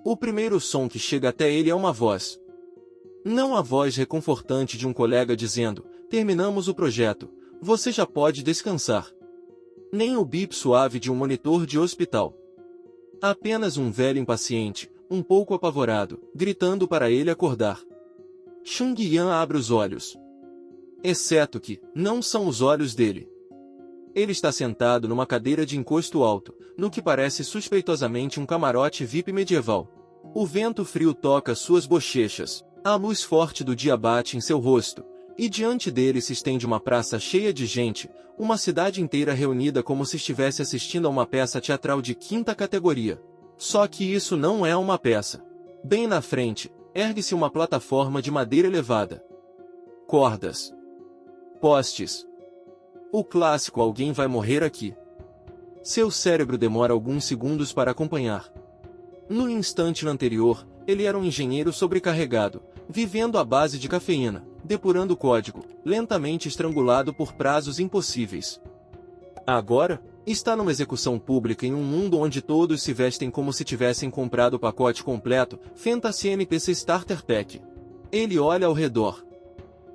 O primeiro som que chega até ele é uma voz. Não a voz reconfortante de um colega dizendo, terminamos o projeto, você já pode descansar. Nem o bip suave de um monitor de hospital. Apenas um velho impaciente, um pouco apavorado, gritando para ele acordar. Chung Yan abre os olhos. Exceto que, não são os olhos dele. Ele está sentado numa cadeira de encosto alto, no que parece suspeitosamente um camarote VIP medieval. O vento frio toca suas bochechas, a luz forte do dia bate em seu rosto, e diante dele se estende uma praça cheia de gente, uma cidade inteira reunida como se estivesse assistindo a uma peça teatral de quinta categoria. Só que isso não é uma peça. Bem na frente, ergue-se uma plataforma de madeira elevada. Cordas. Postes. O clássico alguém vai morrer aqui. Seu cérebro demora alguns segundos para acompanhar. No instante anterior, ele era um engenheiro sobrecarregado, vivendo à base de cafeína, depurando código, lentamente estrangulado por prazos impossíveis. Agora, está numa execução pública em um mundo onde todos se vestem como se tivessem comprado o pacote completo, Fantasy NPC Starter Pack. Ele olha ao redor.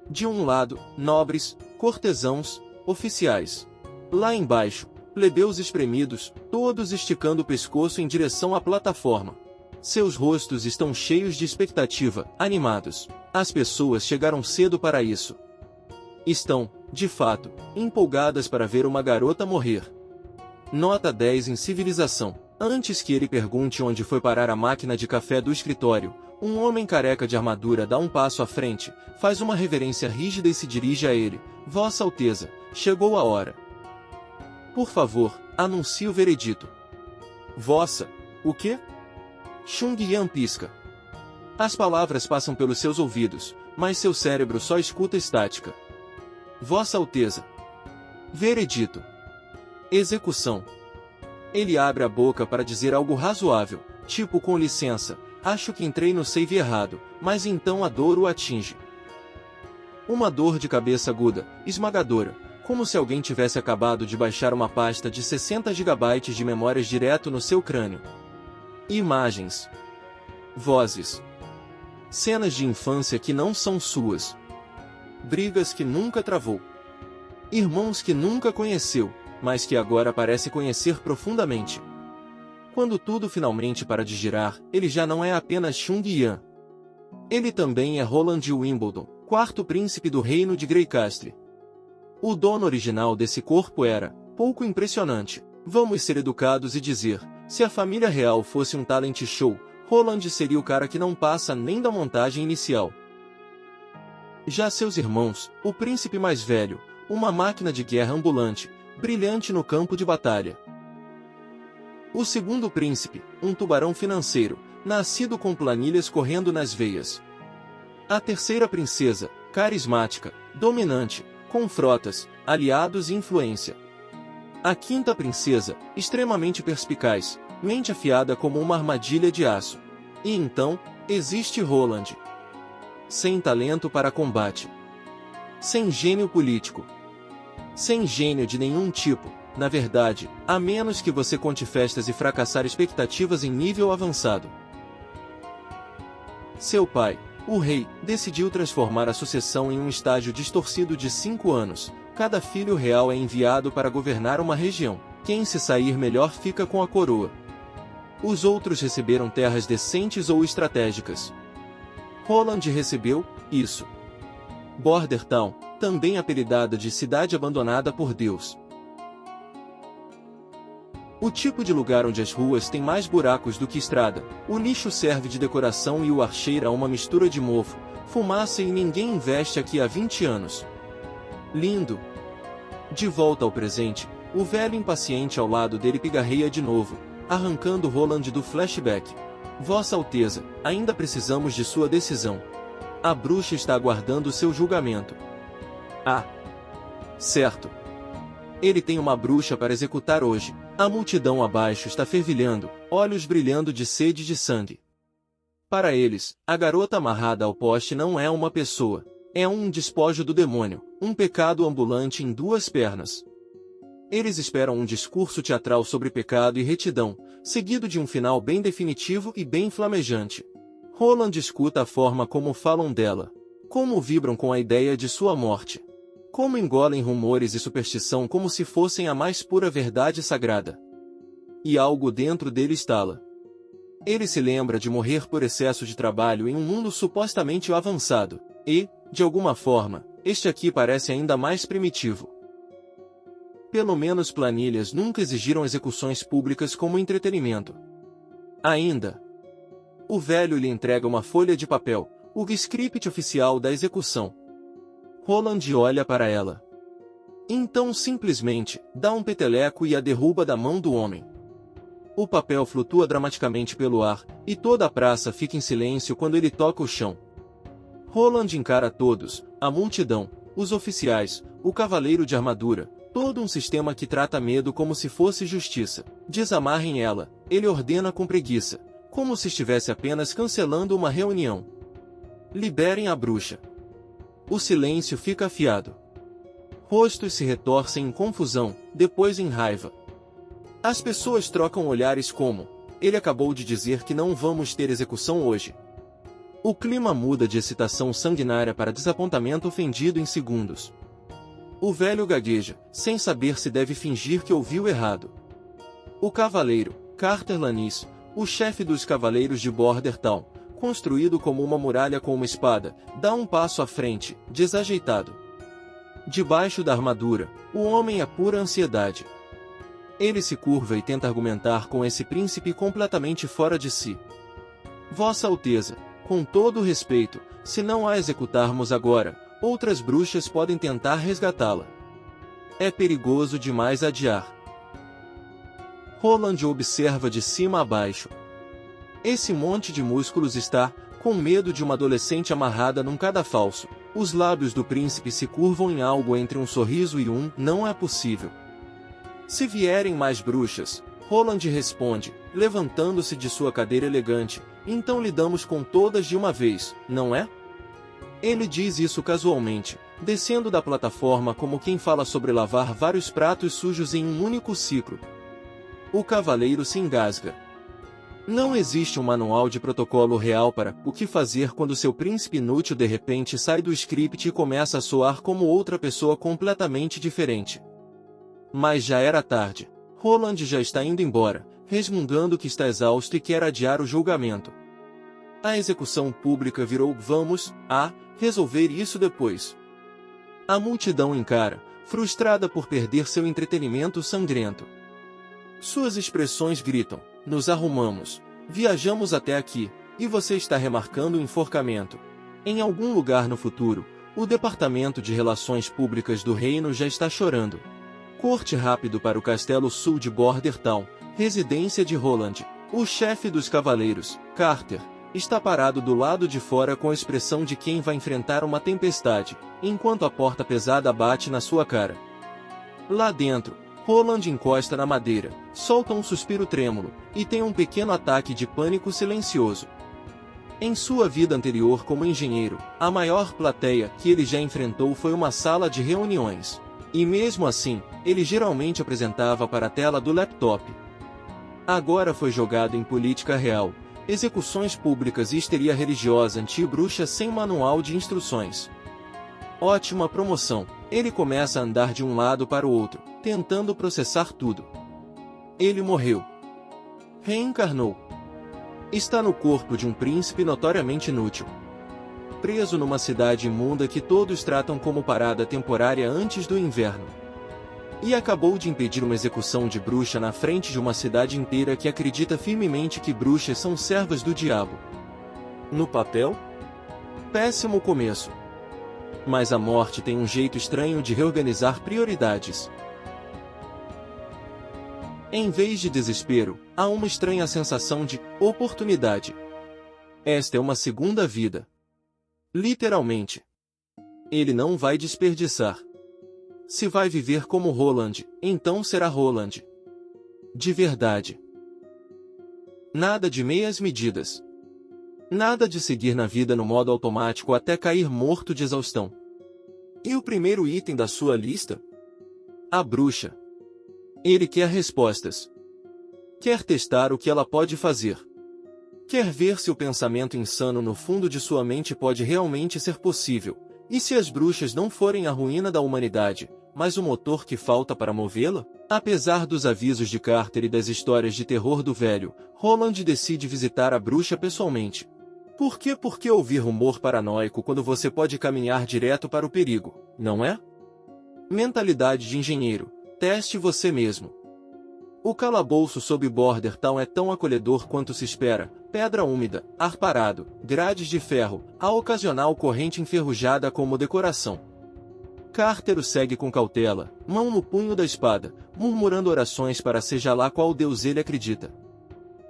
De um lado, nobres, cortesãos, oficiais. Lá embaixo, plebeus espremidos, todos esticando o pescoço em direção à plataforma. Seus rostos estão cheios de expectativa, animados. As pessoas chegaram cedo para isso. Estão, de fato, empolgadas para ver uma garota morrer. Nota 10 em civilização. Antes que ele pergunte onde foi parar a máquina de café do escritório, um homem careca de armadura dá um passo à frente, faz uma reverência rígida e se dirige a ele. Vossa Alteza, chegou a hora. Por favor, anuncie o veredito. Vossa, o quê? Chung Yan pisca. As palavras passam pelos seus ouvidos, mas seu cérebro só escuta estática. Vossa Alteza. Veredito. Execução. Ele abre a boca para dizer algo razoável, tipo com licença, acho que entrei no save errado, mas então a dor o atinge. Uma dor de cabeça aguda, esmagadora, como se alguém tivesse acabado de baixar uma pasta de 60 GB de memórias direto no seu crânio. Imagens. Vozes. Cenas de infância que não são suas. Brigas que nunca travou. Irmãos que nunca conheceu, mas que agora parece conhecer profundamente. Quando tudo finalmente para de girar, ele já não é apenas Chung Yan. Ele também é Roland de Wimbledon, quarto príncipe do reino de Greycastle. O dono original desse corpo era, pouco impressionante. Vamos ser educados e dizer, se a família real fosse um talent show, Roland seria o cara que não passa nem da montagem inicial. Já seus irmãos, o príncipe mais velho, uma máquina de guerra ambulante, brilhante no campo de batalha. O segundo príncipe, um tubarão financeiro, nascido com planilhas correndo nas veias. A terceira princesa, carismática, dominante, com frotas, aliados e influência. A quinta princesa, extremamente perspicaz, mente afiada como uma armadilha de aço. E então, existe Roland. Sem talento para combate. Sem gênio político. Sem gênio de nenhum tipo, na verdade, a menos que você conte festas e fracassar expectativas em nível avançado. Seu pai, o rei, decidiu transformar a sucessão em um estágio distorcido de 5 anos. Cada filho real é enviado para governar uma região. Quem se sair melhor fica com a coroa. Os outros receberam terras decentes ou estratégicas. Roland recebeu isso. Bordertown, também apelidada de cidade abandonada por Deus. O tipo de lugar onde as ruas têm mais buracos do que estrada, o lixo serve de decoração e o ar cheira a uma mistura de mofo, fumaça e ninguém investe aqui há 20 anos. Lindo. De volta ao presente, o velho impaciente ao lado dele pigarreia de novo, arrancando Roland do flashback. Vossa Alteza, ainda precisamos de sua decisão. A bruxa está aguardando seu julgamento. Ah! Certo. Ele tem uma bruxa para executar hoje. A multidão abaixo está fervilhando, olhos brilhando de sede de sangue. Para eles, a garota amarrada ao poste não é uma pessoa. É um despojo do demônio, um pecado ambulante em 2 pernas. Eles esperam um discurso teatral sobre pecado e retidão, seguido de um final bem definitivo e bem flamejante. Roland escuta a forma como falam dela, como vibram com a ideia de sua morte, como engolem rumores e superstição como se fossem a mais pura verdade sagrada. E algo dentro dele estala. Ele se lembra de morrer por excesso de trabalho em um mundo supostamente avançado, e, de alguma forma, este aqui parece ainda mais primitivo. Pelo menos planilhas nunca exigiram execuções públicas como entretenimento. Ainda. O velho lhe entrega uma folha de papel, o script oficial da execução. Roland olha para ela. Então simplesmente, dá um peteleco e a derruba da mão do homem. O papel flutua dramaticamente pelo ar, e toda a praça fica em silêncio quando ele toca o chão. Roland encara todos, a multidão, os oficiais, o cavaleiro de armadura, todo um sistema que trata medo como se fosse justiça. Desamarrem ela, ele ordena com preguiça, como se estivesse apenas cancelando uma reunião. Liberem a bruxa. O silêncio fica afiado. Rostos se retorcem em confusão, depois em raiva. As pessoas trocam olhares como: ele acabou de dizer que não vamos ter execução hoje. O clima muda de excitação sanguinária para desapontamento ofendido em segundos. O velho gagueja, sem saber se deve fingir que ouviu errado. O cavaleiro, Carter Lannis, o chefe dos cavaleiros de Bordertown, construído como uma muralha com uma espada, dá um passo à frente, desajeitado. Debaixo da armadura, o homem é pura ansiedade. Ele se curva e tenta argumentar com esse príncipe completamente fora de si. Vossa Alteza, com todo o respeito, se não a executarmos agora, outras bruxas podem tentar resgatá-la. É perigoso demais adiar. Roland observa de cima a baixo. Esse monte de músculos está, com medo de uma adolescente amarrada num cadafalso. Os lábios do príncipe se curvam em algo entre um sorriso e um "não é possível". Se vierem mais bruxas, Roland responde, levantando-se de sua cadeira elegante, então lidamos com todas de uma vez, não é? Ele diz isso casualmente, descendo da plataforma como quem fala sobre lavar vários pratos sujos em um único ciclo. O cavaleiro se engasga. Não existe um manual de protocolo real para o que fazer quando seu príncipe inútil de repente sai do script e começa a soar como outra pessoa completamente diferente. Mas já era tarde. Roland já está indo embora, resmungando que está exausto e quer adiar o julgamento. A execução pública virou "vamos resolver isso depois". A multidão encara, frustrada por perder seu entretenimento sangrento. Suas expressões gritam: nos arrumamos, viajamos até aqui, e você está remarcando o enforcamento. Em algum lugar no futuro, o Departamento de Relações Públicas do Reino já está chorando. Corte rápido para o Castelo Sul de Bordertown, residência de Roland. O chefe dos cavaleiros, Carter, está parado do lado de fora com a expressão de quem vai enfrentar uma tempestade, enquanto a porta pesada bate na sua cara. Lá dentro, Roland encosta na madeira, solta um suspiro trêmulo, e tem um pequeno ataque de pânico silencioso. Em sua vida anterior como engenheiro, a maior plateia que ele já enfrentou foi uma sala de reuniões. E mesmo assim, ele geralmente apresentava para a tela do laptop. Agora foi jogado em política real, execuções públicas e histeria religiosa anti-bruxa sem manual de instruções. Ótima promoção, ele começa a andar de um lado para o outro, tentando processar tudo. Ele morreu. Reencarnou. Está no corpo de um príncipe notoriamente inútil. Preso numa cidade imunda que todos tratam como parada temporária antes do inverno. E acabou de impedir uma execução de bruxa na frente de uma cidade inteira que acredita firmemente que bruxas são servas do diabo. No papel? Péssimo começo. Mas a morte tem um jeito estranho de reorganizar prioridades. Em vez de desespero, há uma estranha sensação de oportunidade. Esta é uma segunda vida. Literalmente. Ele não vai desperdiçar. Se vai viver como Roland, então será Roland. De verdade. Nada de meias medidas. Nada de seguir na vida no modo automático até cair morto de exaustão. E o primeiro item da sua lista? A bruxa. Ele quer respostas. Quer testar o que ela pode fazer. Quer ver se o pensamento insano no fundo de sua mente pode realmente ser possível, e se as bruxas não forem a ruína da humanidade, mas o motor que falta para movê-la? Apesar dos avisos de Carter e das histórias de terror do velho, Roland decide visitar a bruxa pessoalmente. Por que ouvir rumor paranoico quando você pode caminhar direto para o perigo, não é? Mentalidade de engenheiro. Teste você mesmo. O calabouço sob Bordertown é tão acolhedor quanto se espera. Pedra úmida, ar parado, grades de ferro, a ocasional corrente enferrujada como decoração. Carter o segue com cautela, mão no punho da espada, murmurando orações para seja lá qual deus ele acredita.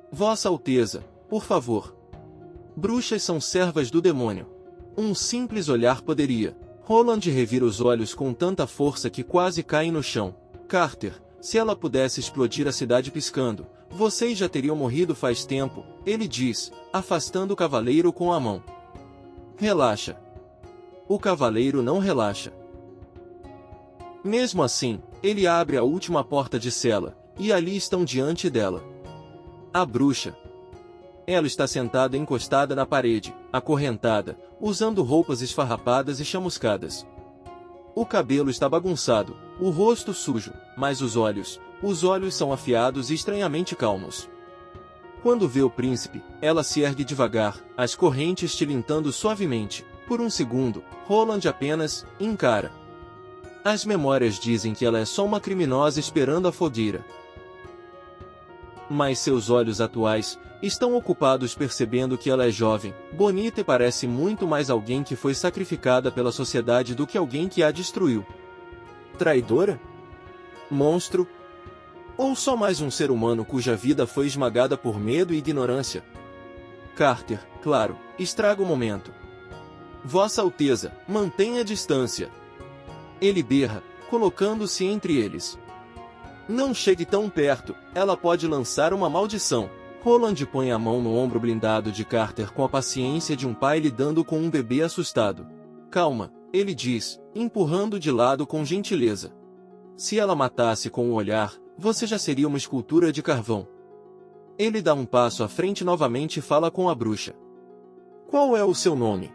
Vossa Alteza, por favor. Bruxas são servas do demônio. Um simples olhar poderia. Roland revira os olhos com tanta força que quase caem no chão. Carter, se ela pudesse explodir a cidade piscando, vocês já teriam morrido faz tempo, ele diz, afastando o cavaleiro com a mão. Relaxa. O cavaleiro não relaxa. Mesmo assim, ele abre a última porta de cela, e ali estão diante dela. A bruxa. Ela está sentada encostada na parede, acorrentada, usando roupas esfarrapadas e chamuscadas. O cabelo está bagunçado, o rosto sujo, mas os olhos são afiados e estranhamente calmos. Quando vê o príncipe, ela se ergue devagar, as correntes tilintando suavemente. Por um segundo, Roland apenas encara. As memórias dizem que ela é só uma criminosa esperando a fogueira. Mas seus olhos atuais estão ocupados percebendo que ela é jovem, bonita e parece muito mais alguém que foi sacrificada pela sociedade do que alguém que a destruiu. Traidora? Monstro? Ou só mais um ser humano cuja vida foi esmagada por medo e ignorância? Carter, claro, estraga o momento. Vossa Alteza, mantenha a distância. Ele berra, colocando-se entre eles. Não chegue tão perto, ela pode lançar uma maldição. Roland põe a mão no ombro blindado de Carter com a paciência de um pai lidando com um bebê assustado. Calma, ele diz, empurrando de lado com gentileza. Se ela matasse com o olhar, você já seria uma escultura de carvão. Ele dá um passo à frente novamente e fala com a bruxa. Qual é o seu nome?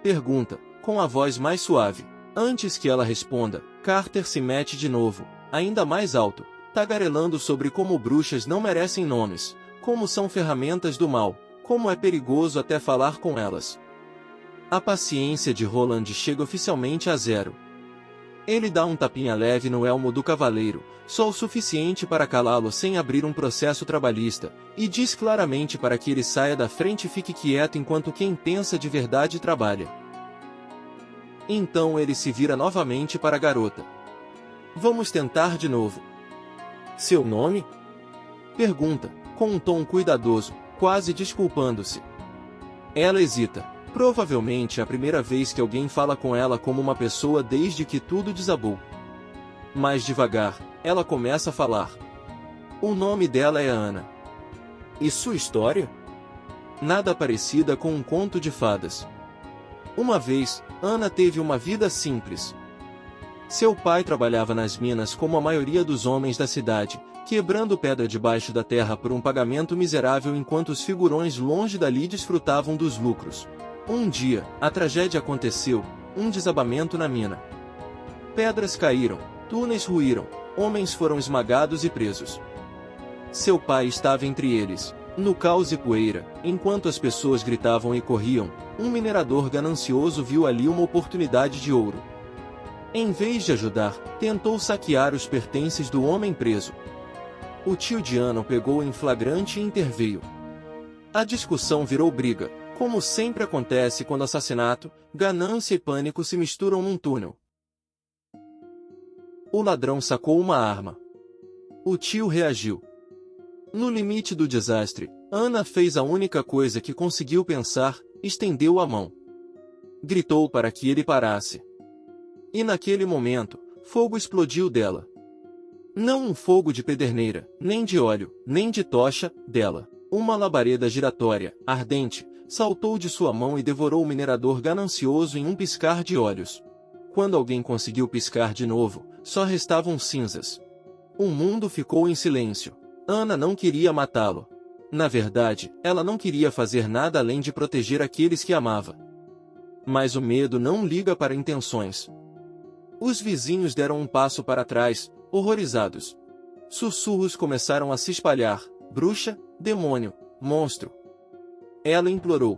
Pergunta, com a voz mais suave. Antes que ela responda, Carter se mete de novo, ainda mais alto, tagarelando sobre como bruxas não merecem nomes, como são ferramentas do mal, como é perigoso até falar com elas. A paciência de Roland chega oficialmente a zero. Ele dá um tapinha leve no elmo do cavaleiro, só o suficiente para calá-lo sem abrir um processo trabalhista, e diz claramente para que ele saia da frente e fique quieto enquanto quem pensa de verdade trabalha. Então ele se vira novamente para a garota. Vamos tentar de novo. Seu nome? Pergunta, com um tom cuidadoso, quase desculpando-se. Ela hesita. Provavelmente é a primeira vez que alguém fala com ela como uma pessoa desde que tudo desabou. Mais devagar, ela começa a falar. O nome dela é Ana. E sua história? Nada parecida com um conto de fadas. Uma vez, Ana teve uma vida simples. Seu pai trabalhava nas minas como a maioria dos homens da cidade, quebrando pedra debaixo da terra por um pagamento miserável enquanto os figurões longe dali desfrutavam dos lucros. Um dia, a tragédia aconteceu, um desabamento na mina. Pedras caíram, túneis ruíram, homens foram esmagados e presos. Seu pai estava entre eles, no caos e poeira, enquanto as pessoas gritavam e corriam, um minerador ganancioso viu ali uma oportunidade de ouro. Em vez de ajudar, tentou saquear os pertences do homem preso. O tio de Ana o pegou em flagrante e interveio. A discussão virou briga, como sempre acontece quando assassinato, ganância e pânico se misturam num túnel. O ladrão sacou uma arma. O tio reagiu. No limite do desastre, Ana fez a única coisa que conseguiu pensar, estendeu a mão. Gritou para que ele parasse. E naquele momento, fogo explodiu dela. Não um fogo de pederneira, nem de óleo, nem de tocha, dela. Uma labareda giratória, ardente, saltou de sua mão e devorou o minerador ganancioso em um piscar de olhos. Quando alguém conseguiu piscar de novo, só restavam cinzas. O mundo ficou em silêncio. Ana não queria matá-lo. Na verdade, ela não queria fazer nada além de proteger aqueles que amava. Mas o medo não liga para intenções. Os vizinhos deram um passo para trás, horrorizados. Sussurros começaram a se espalhar. Bruxa, demônio, monstro. Ela implorou.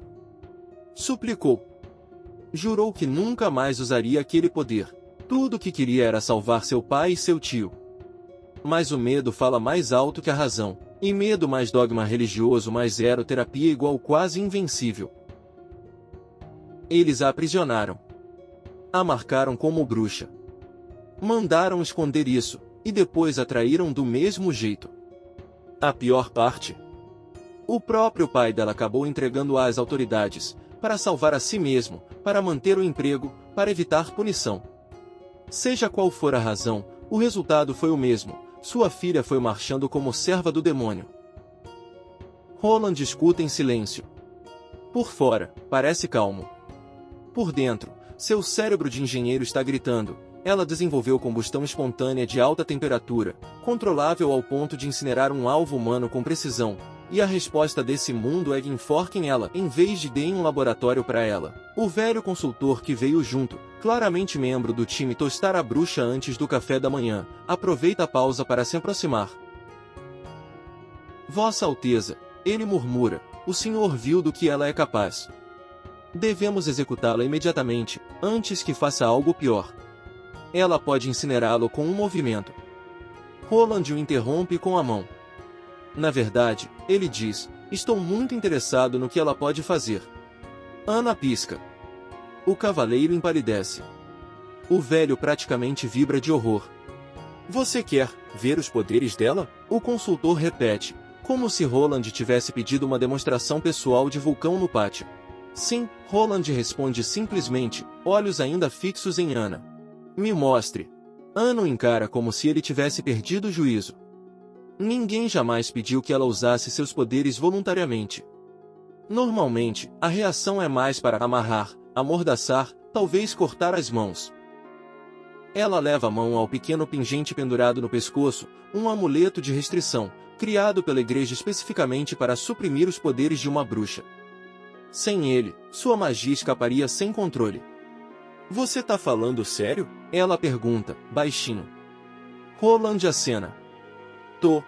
Suplicou. Jurou que nunca mais usaria aquele poder. Tudo o que queria era salvar seu pai e seu tio. Mas o medo fala mais alto que a razão. E medo mais dogma religioso mais eroterapia igual quase invencível. Eles a aprisionaram. A marcaram como bruxa. Mandaram esconder isso, e depois a traíram do mesmo jeito. A pior parte? O próprio pai dela acabou entregando-a às autoridades, para salvar a si mesmo, para manter o emprego, para evitar punição. Seja qual for a razão, o resultado foi o mesmo. Sua filha foi marchando como serva do demônio. Roland escuta em silêncio. Por fora, parece calmo. Por dentro, seu cérebro de engenheiro está gritando. Ela desenvolveu combustão espontânea de alta temperatura, controlável ao ponto de incinerar um alvo humano com precisão, e a resposta desse mundo é enforquem ela, em vez de deem um laboratório para ela. O velho consultor que veio junto, claramente membro do time tostar a bruxa antes do café da manhã, aproveita a pausa para se aproximar. Vossa Alteza, ele murmura, o senhor viu do que ela é capaz. Devemos executá-la imediatamente, antes que faça algo pior. Ela pode incinerá-lo com um movimento. Roland o interrompe com a mão. Na verdade, ele diz, estou muito interessado no que ela pode fazer. Ana pisca. O cavaleiro empalidece. O velho praticamente vibra de horror. Você quer ver os poderes dela? O consultor repete, como se Roland tivesse pedido uma demonstração pessoal de vulcão no pátio. Sim, Roland responde simplesmente, olhos ainda fixos em Ana. Me mostre. Ana o encara como se ele tivesse perdido o juízo. Ninguém jamais pediu que ela usasse seus poderes voluntariamente. Normalmente, a reação é mais para amarrar, amordaçar, talvez cortar as mãos. Ela leva a mão ao pequeno pingente pendurado no pescoço, um amuleto de restrição, criado pela igreja especificamente para suprimir os poderes de uma bruxa. Sem ele, sua magia escaparia sem controle. Você tá falando sério? Ela pergunta, baixinho. Roland acena. Tô.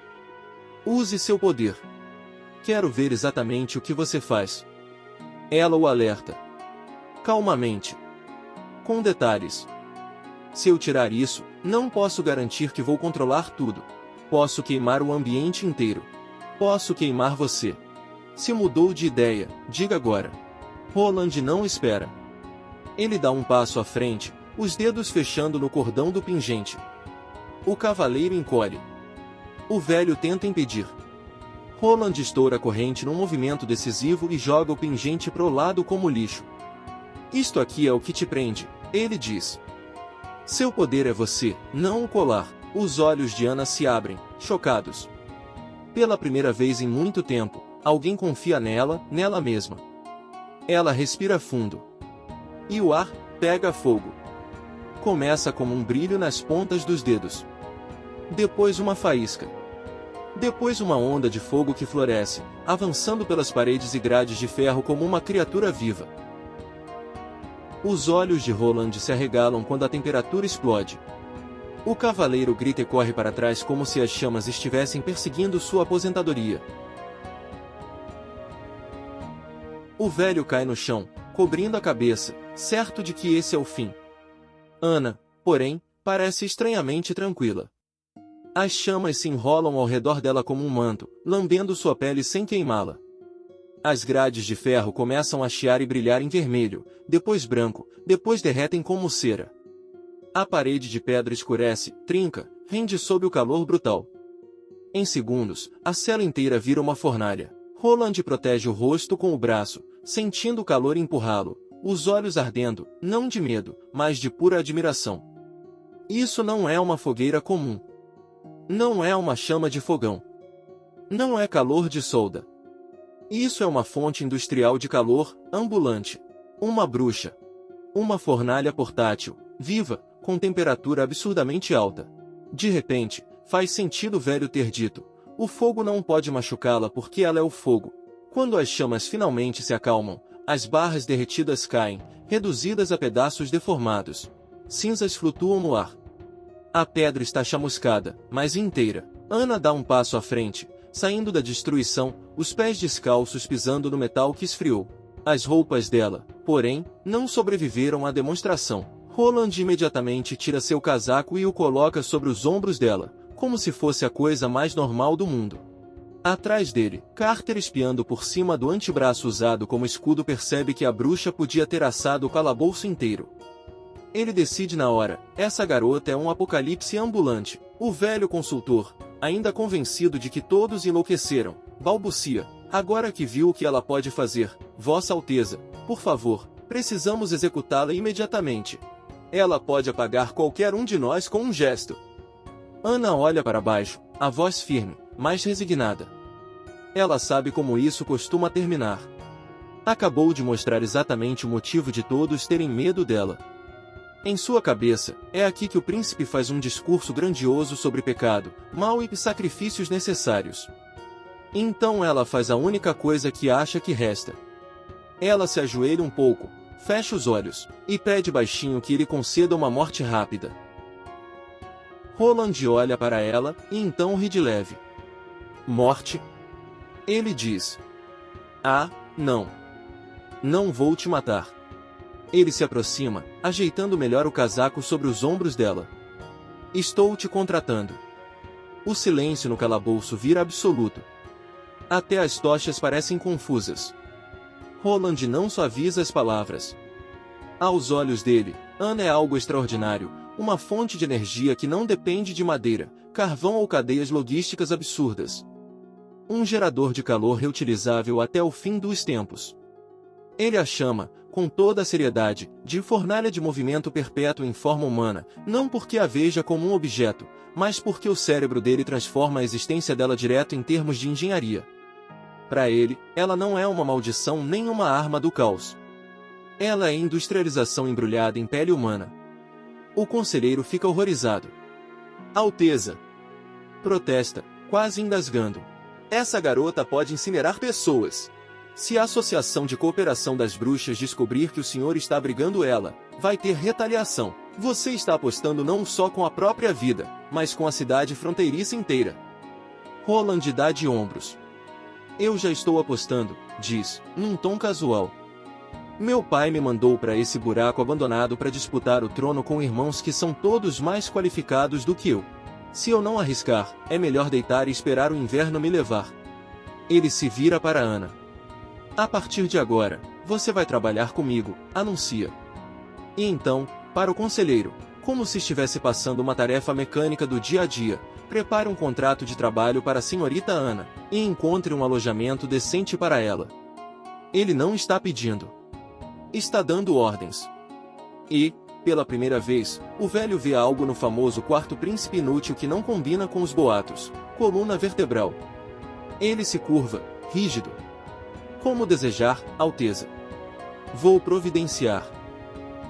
Use seu poder. Quero ver exatamente o que você faz. Ela o alerta. Calmamente. Com detalhes. Se eu tirar isso, não posso garantir que vou controlar tudo. Posso queimar o ambiente inteiro. Posso queimar você. Se mudou de ideia, diga agora. Roland não espera. Ele dá um passo à frente, os dedos fechando no cordão do pingente. O cavaleiro encolhe. O velho tenta impedir. Roland estoura a corrente num movimento decisivo e joga o pingente pro lado como lixo. Isto aqui é o que te prende, ele diz. Seu poder é você, não o colar. Os olhos de Ana se abrem, chocados. Pela primeira vez em muito tempo, alguém confia nela mesma. Ela respira fundo. E o ar pega fogo. Começa como um brilho nas pontas dos dedos. Depois uma faísca. Depois uma onda de fogo que floresce, avançando pelas paredes e grades de ferro como uma criatura viva. Os olhos de Roland se arregalam quando a temperatura explode. O cavaleiro grita e corre para trás como se as chamas estivessem perseguindo sua aposentadoria. O velho cai no chão, cobrindo a cabeça, certo de que esse é o fim. Ana, porém, parece estranhamente tranquila. As chamas se enrolam ao redor dela como um manto, lambendo sua pele sem queimá-la. As grades de ferro começam a chiar e brilhar em vermelho, depois branco, depois derretem como cera. A parede de pedra escurece, trinca, rende sob o calor brutal. Em segundos, a cela inteira vira uma fornalha. Roland protege o rosto com o braço, sentindo o calor empurrá-lo, os olhos ardendo, não de medo, mas de pura admiração. Isso não é uma fogueira comum. Não é uma chama de fogão. Não é calor de solda. Isso é uma fonte industrial de calor, ambulante. Uma bruxa. Uma fornalha portátil, viva, com temperatura absurdamente alta. De repente, Faz sentido o velho ter dito. O fogo não pode machucá-la porque ela é o fogo. Quando as chamas finalmente se acalmam, as barras derretidas caem, reduzidas a pedaços deformados. Cinzas flutuam no ar. A pedra está chamuscada, mas inteira. Ana dá um passo à frente, saindo da destruição, os pés descalços pisando no metal que esfriou. As roupas dela, porém, não sobreviveram à demonstração. Roland imediatamente tira seu casaco e o coloca sobre os ombros dela, como se fosse a coisa mais normal do mundo. Atrás dele, Carter, espiando por cima do antebraço usado como escudo, percebe que a bruxa podia ter assado o calabouço inteiro. Ele decide na hora, essa garota é um apocalipse ambulante. O velho consultor, ainda convencido de que todos enlouqueceram, balbucia, agora que viu o que ela pode fazer, Vossa Alteza, por favor, precisamos executá-la imediatamente. Ela pode apagar qualquer um de nós com um gesto. Ana olha para baixo, a voz firme, mas resignada. Ela sabe como isso costuma terminar. Acabou de mostrar exatamente o motivo de todos terem medo dela. Em sua cabeça, é aqui que o príncipe faz um discurso grandioso sobre pecado, mal e sacrifícios necessários. Então ela faz a única coisa que acha que resta. Ela se ajoelha um pouco, fecha os olhos, e pede baixinho que ele conceda uma morte rápida. Roland olha para ela, e então ri de leve. Morte? Ele diz. Ah, não. Não vou te matar. Ele se aproxima, ajeitando melhor o casaco sobre os ombros dela. Estou te contratando. O silêncio no calabouço vira absoluto. Até as tochas parecem confusas. Roland não suaviza as palavras. Aos olhos dele, Ana é algo extraordinário, uma fonte de energia que não depende de madeira, carvão ou cadeias logísticas absurdas. Um gerador de calor reutilizável até o fim dos tempos. Ele a chama, com toda a seriedade, de fornalha de movimento perpétuo em forma humana, não porque a veja como um objeto, mas porque o cérebro dele transforma a existência dela direto em termos de engenharia. Para ele, ela não é uma maldição nem uma arma do caos. Ela é industrialização embrulhada em pele humana. O conselheiro fica horrorizado. Alteza! Protesta, quase engasgando. Essa garota pode incinerar pessoas. Se a Associação de Cooperação das Bruxas descobrir que o senhor está abrigando ela, vai ter retaliação. Você está apostando não só com a própria vida, mas com a cidade fronteiriça inteira. Roland dá de ombros. Eu já estou apostando, diz, num tom casual. Meu pai me mandou para esse buraco abandonado para disputar o trono com irmãos que são todos mais qualificados do que eu. Se eu não arriscar, é melhor deitar e esperar o inverno me levar. Ele se vira para Ana. A partir de agora, você vai trabalhar comigo, anuncia. E então, para o conselheiro, como se estivesse passando uma tarefa mecânica do dia a dia, prepare um contrato de trabalho para a senhorita Ana, e encontre um alojamento decente para ela. Ele não está pedindo. Está dando ordens. E, pela primeira vez, o velho vê algo no famoso quarto príncipe inútil que não combina com os boatos, coluna vertebral. Ele se curva, rígido. Como desejar, Alteza. Vou providenciar.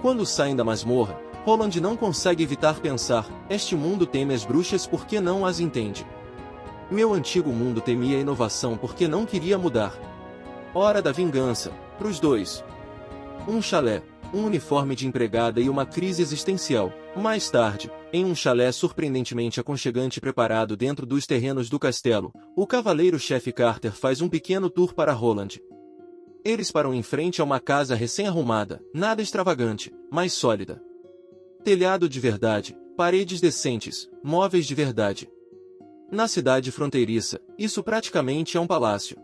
Quando saem da masmorra, Roland não consegue evitar pensar, este mundo teme as bruxas porque não as entende. Meu antigo mundo temia a inovação porque não queria mudar. Hora da vingança, pros dois. Um chalé, um uniforme de empregada e uma crise existencial. Mais tarde, em um chalé surpreendentemente aconchegante preparado dentro dos terrenos do castelo, o cavaleiro-chefe Carter faz um pequeno tour para Roland. Eles param em frente a uma casa recém-arrumada, nada extravagante, mas sólida. Telhado de verdade, paredes decentes, móveis de verdade. Na cidade fronteiriça, isso praticamente é um palácio.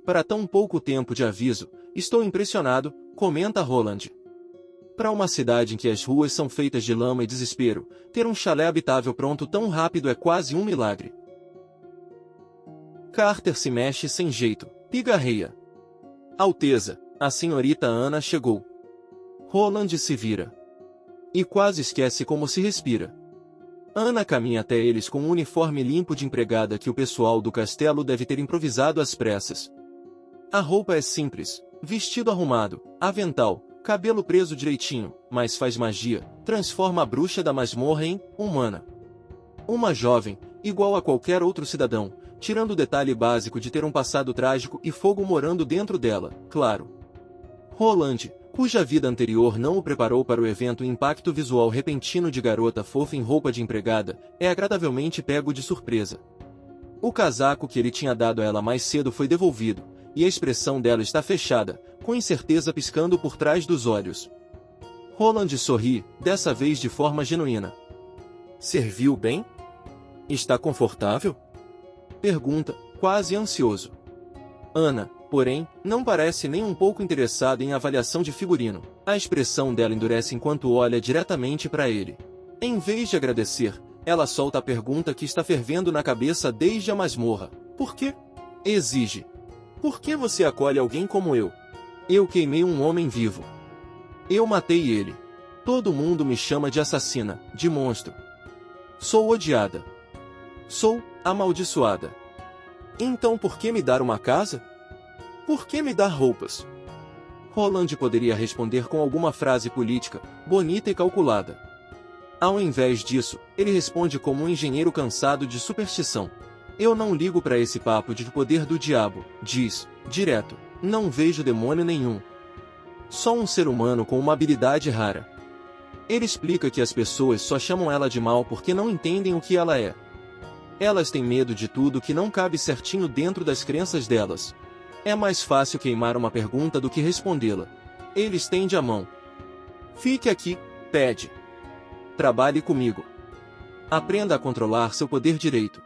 Para tão pouco tempo de aviso, estou impressionado, comenta Roland. Para uma cidade em que as ruas são feitas de lama e desespero, ter um chalé habitável pronto tão rápido é quase um milagre. Carter se mexe sem jeito, pigarreia. Alteza, a senhorita Ana chegou. Roland se vira. E quase esquece como se respira. Ana caminha até eles com um uniforme limpo de empregada que o pessoal do castelo deve ter improvisado às pressas. A roupa é simples, vestido arrumado, avental, cabelo preso direitinho, mas faz magia, transforma a bruxa da masmorra em humana. Uma jovem, igual a qualquer outro cidadão, tirando o detalhe básico de ter um passado trágico e fogo morando dentro dela, claro. Roland, cuja vida anterior não o preparou para o evento e impacto visual repentino de garota fofa em roupa de empregada, é agradavelmente pego de surpresa. O casaco que ele tinha dado a ela mais cedo foi devolvido, e a expressão dela está fechada, com incerteza piscando por trás dos olhos. Roland sorri, dessa vez de forma genuína. Serviu bem? Está confortável? Pergunta, quase ansioso. Ana, porém, não parece nem um pouco interessada em avaliação de figurino. A expressão dela endurece enquanto olha diretamente para ele. Em vez de agradecer, ela solta a pergunta que está fervendo na cabeça desde a masmorra. Por quê? Exige. Por que você acolhe alguém como eu? Eu queimei um homem vivo. Eu matei ele. Todo mundo me chama de assassina, de monstro. Sou odiada. Sou amaldiçoada. Então por que me dar uma casa? Por que me dar roupas? Roland poderia responder com alguma frase política, bonita e calculada. Ao invés disso, ele responde como um engenheiro cansado de superstição. Eu não ligo para esse papo de poder do diabo, diz, direto. Não vejo demônio nenhum. Só um ser humano com uma habilidade rara. Ele explica que as pessoas só chamam ela de mal porque não entendem o que ela é. Elas têm medo de tudo que não cabe certinho dentro das crenças delas. É mais fácil queimar uma pergunta do que respondê-la. Ele estende a mão. Fique aqui, pede. Trabalhe comigo. Aprenda a controlar seu poder direito.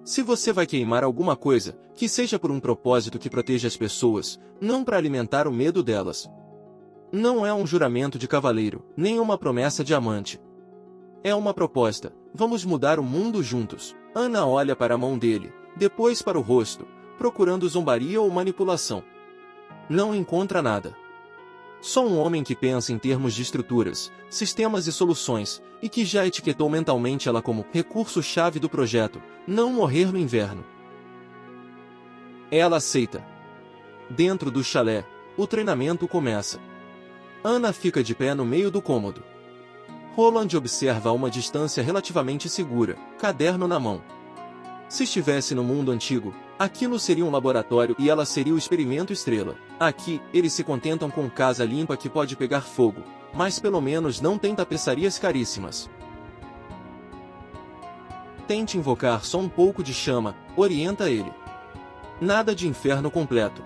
Se você vai queimar alguma coisa, que seja por um propósito que proteja as pessoas, não para alimentar o medo delas. Não é um juramento de cavaleiro, nem uma promessa de amante. É uma proposta, vamos mudar o mundo juntos. Ana olha para a mão dele, depois para o rosto, procurando zombaria ou manipulação. Não encontra nada. Só um homem que pensa em termos de estruturas, sistemas e soluções, e que já etiquetou mentalmente ela como recurso-chave do projeto, não morrer no inverno. Ela aceita. Dentro do chalé, o treinamento começa. Ana fica de pé no meio do cômodo. Roland observa a uma distância relativamente segura, caderno na mão. Se estivesse no mundo antigo, aquilo seria um laboratório e ela seria o experimento estrela. Aqui, eles se contentam com casa limpa que pode pegar fogo, mas pelo menos não tem tapeçarias caríssimas. Tente invocar só um pouco de chama, orienta ele. Nada de inferno completo.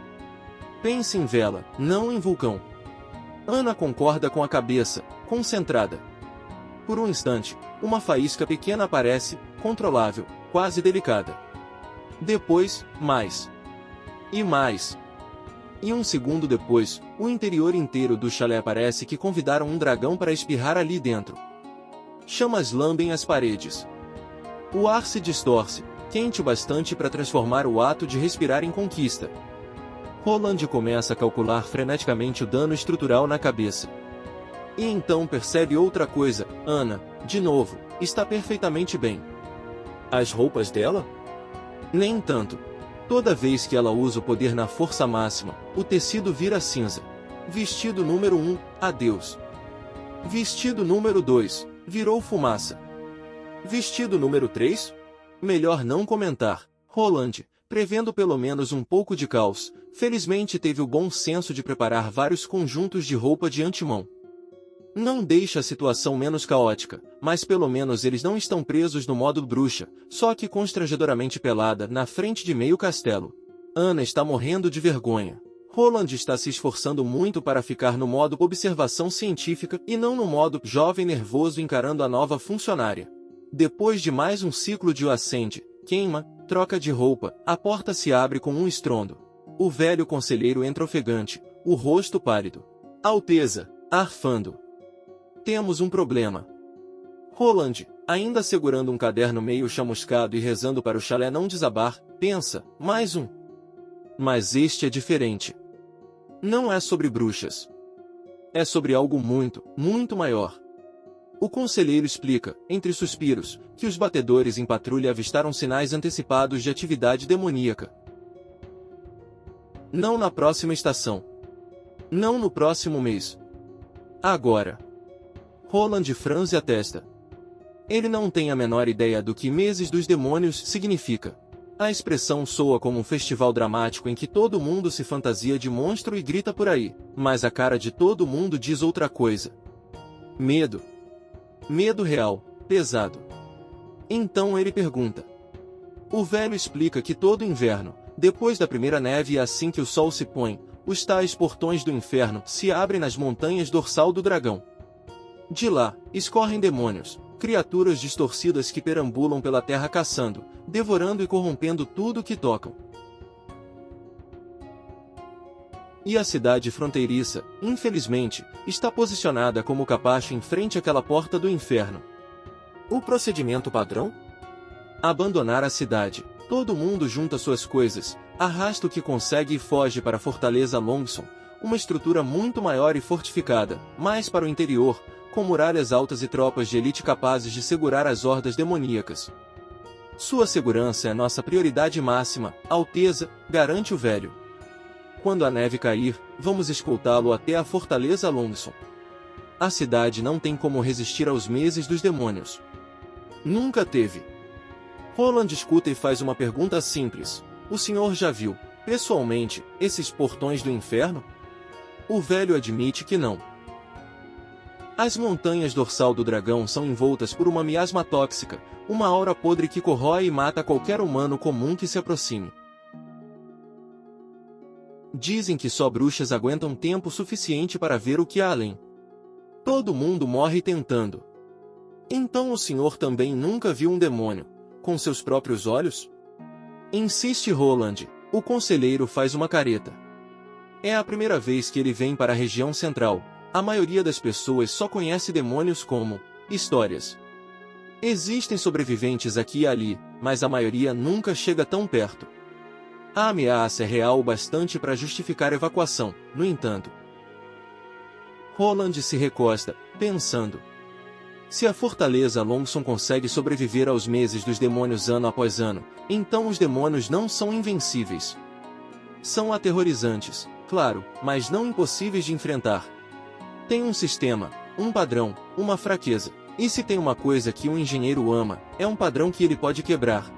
Pense em vela, não em vulcão. Ana concorda com a cabeça, concentrada. Por um instante, uma faísca pequena aparece, controlável, quase delicada. Depois, mais. E mais. E um segundo depois, o interior inteiro do chalé parece que convidaram um dragão para espirrar ali dentro. Chamas lambem as paredes. O ar se distorce, quente o bastante para transformar o ato de respirar em conquista. Roland começa a calcular freneticamente o dano estrutural na cabeça. E então percebe outra coisa, Ana, de novo, está perfeitamente bem. As roupas dela? Nem tanto. Toda vez que ela usa o poder na força máxima, o tecido vira cinza. Vestido número 1, adeus. Vestido número 2, virou fumaça. Vestido número 3? Melhor não comentar. Roland, prevendo pelo menos um pouco de caos, felizmente teve o bom senso de preparar vários conjuntos de roupa de antemão. Não deixa a situação menos caótica, mas pelo menos eles não estão presos no modo bruxa, só que constrangedoramente pelada, na frente de meio castelo. Ana está morrendo de vergonha. Roland está se esforçando muito para ficar no modo observação científica e não no modo jovem nervoso encarando a nova funcionária. Depois de mais um ciclo de o acende, queima, troca de roupa, a porta se abre com um estrondo. O velho conselheiro entra ofegante, o rosto pálido. Alteza, arfando. Temos um problema. Roland, ainda segurando um caderno meio chamuscado e rezando para o chalé não desabar, pensa, mais um. Mas este é diferente. Não é sobre bruxas. É sobre algo muito, muito maior. O conselheiro explica, entre suspiros, que os batedores em patrulha avistaram sinais antecipados de atividade demoníaca. Não na próxima estação. Não no próximo mês. Agora. Roland franze a testa. Ele não tem a menor ideia do que Meses dos Demônios significa. A expressão soa como um festival dramático em que todo mundo se fantasia de monstro e grita por aí, mas a cara de todo mundo diz outra coisa. Medo. Medo real, pesado. Então ele pergunta. O velho explica que todo inverno, depois da primeira neve e assim que o sol se põe, os tais portões do inferno se abrem nas montanhas dorsal do dragão. De lá, escorrem demônios, criaturas distorcidas que perambulam pela terra caçando, devorando e corrompendo tudo que tocam. E a cidade fronteiriça, infelizmente, está posicionada como capacho em frente àquela porta do inferno. O procedimento padrão? Abandonar a cidade. Todo mundo junta suas coisas, arrasta o que consegue e foge para a Fortaleza Longsong, uma estrutura muito maior e fortificada, mais para o interior, com muralhas altas e tropas de elite capazes de segurar as hordas demoníacas. Sua segurança é nossa prioridade máxima, Alteza, garante o velho. Quando a neve cair, vamos escoltá-lo até a Fortaleza Longsong. A cidade não tem como resistir aos Meses dos Demônios. Nunca teve. Roland escuta e faz uma pergunta simples. O senhor já viu, pessoalmente, esses portões do inferno? O velho admite que não. As montanhas dorsal do dragão são envoltas por uma miasma tóxica, uma aura podre que corrói e mata qualquer humano comum que se aproxime. Dizem que só bruxas aguentam tempo suficiente para ver o que há além. Todo mundo morre tentando. Então o senhor também nunca viu um demônio, com seus próprios olhos? Insiste Roland. O conselheiro faz uma careta. É a primeira vez que ele vem para a região central. A maioria das pessoas só conhece demônios como histórias. Existem sobreviventes aqui e ali, mas a maioria nunca chega tão perto. A ameaça é real o bastante para justificar a evacuação, no entanto. Roland se recosta, pensando. Se a Fortaleza Longsong consegue sobreviver aos Meses dos Demônios ano após ano, então os demônios não são invencíveis. São aterrorizantes, claro, mas não impossíveis de enfrentar. Tem um sistema, um padrão, uma fraqueza. E se tem uma coisa que um engenheiro ama, é um padrão que ele pode quebrar.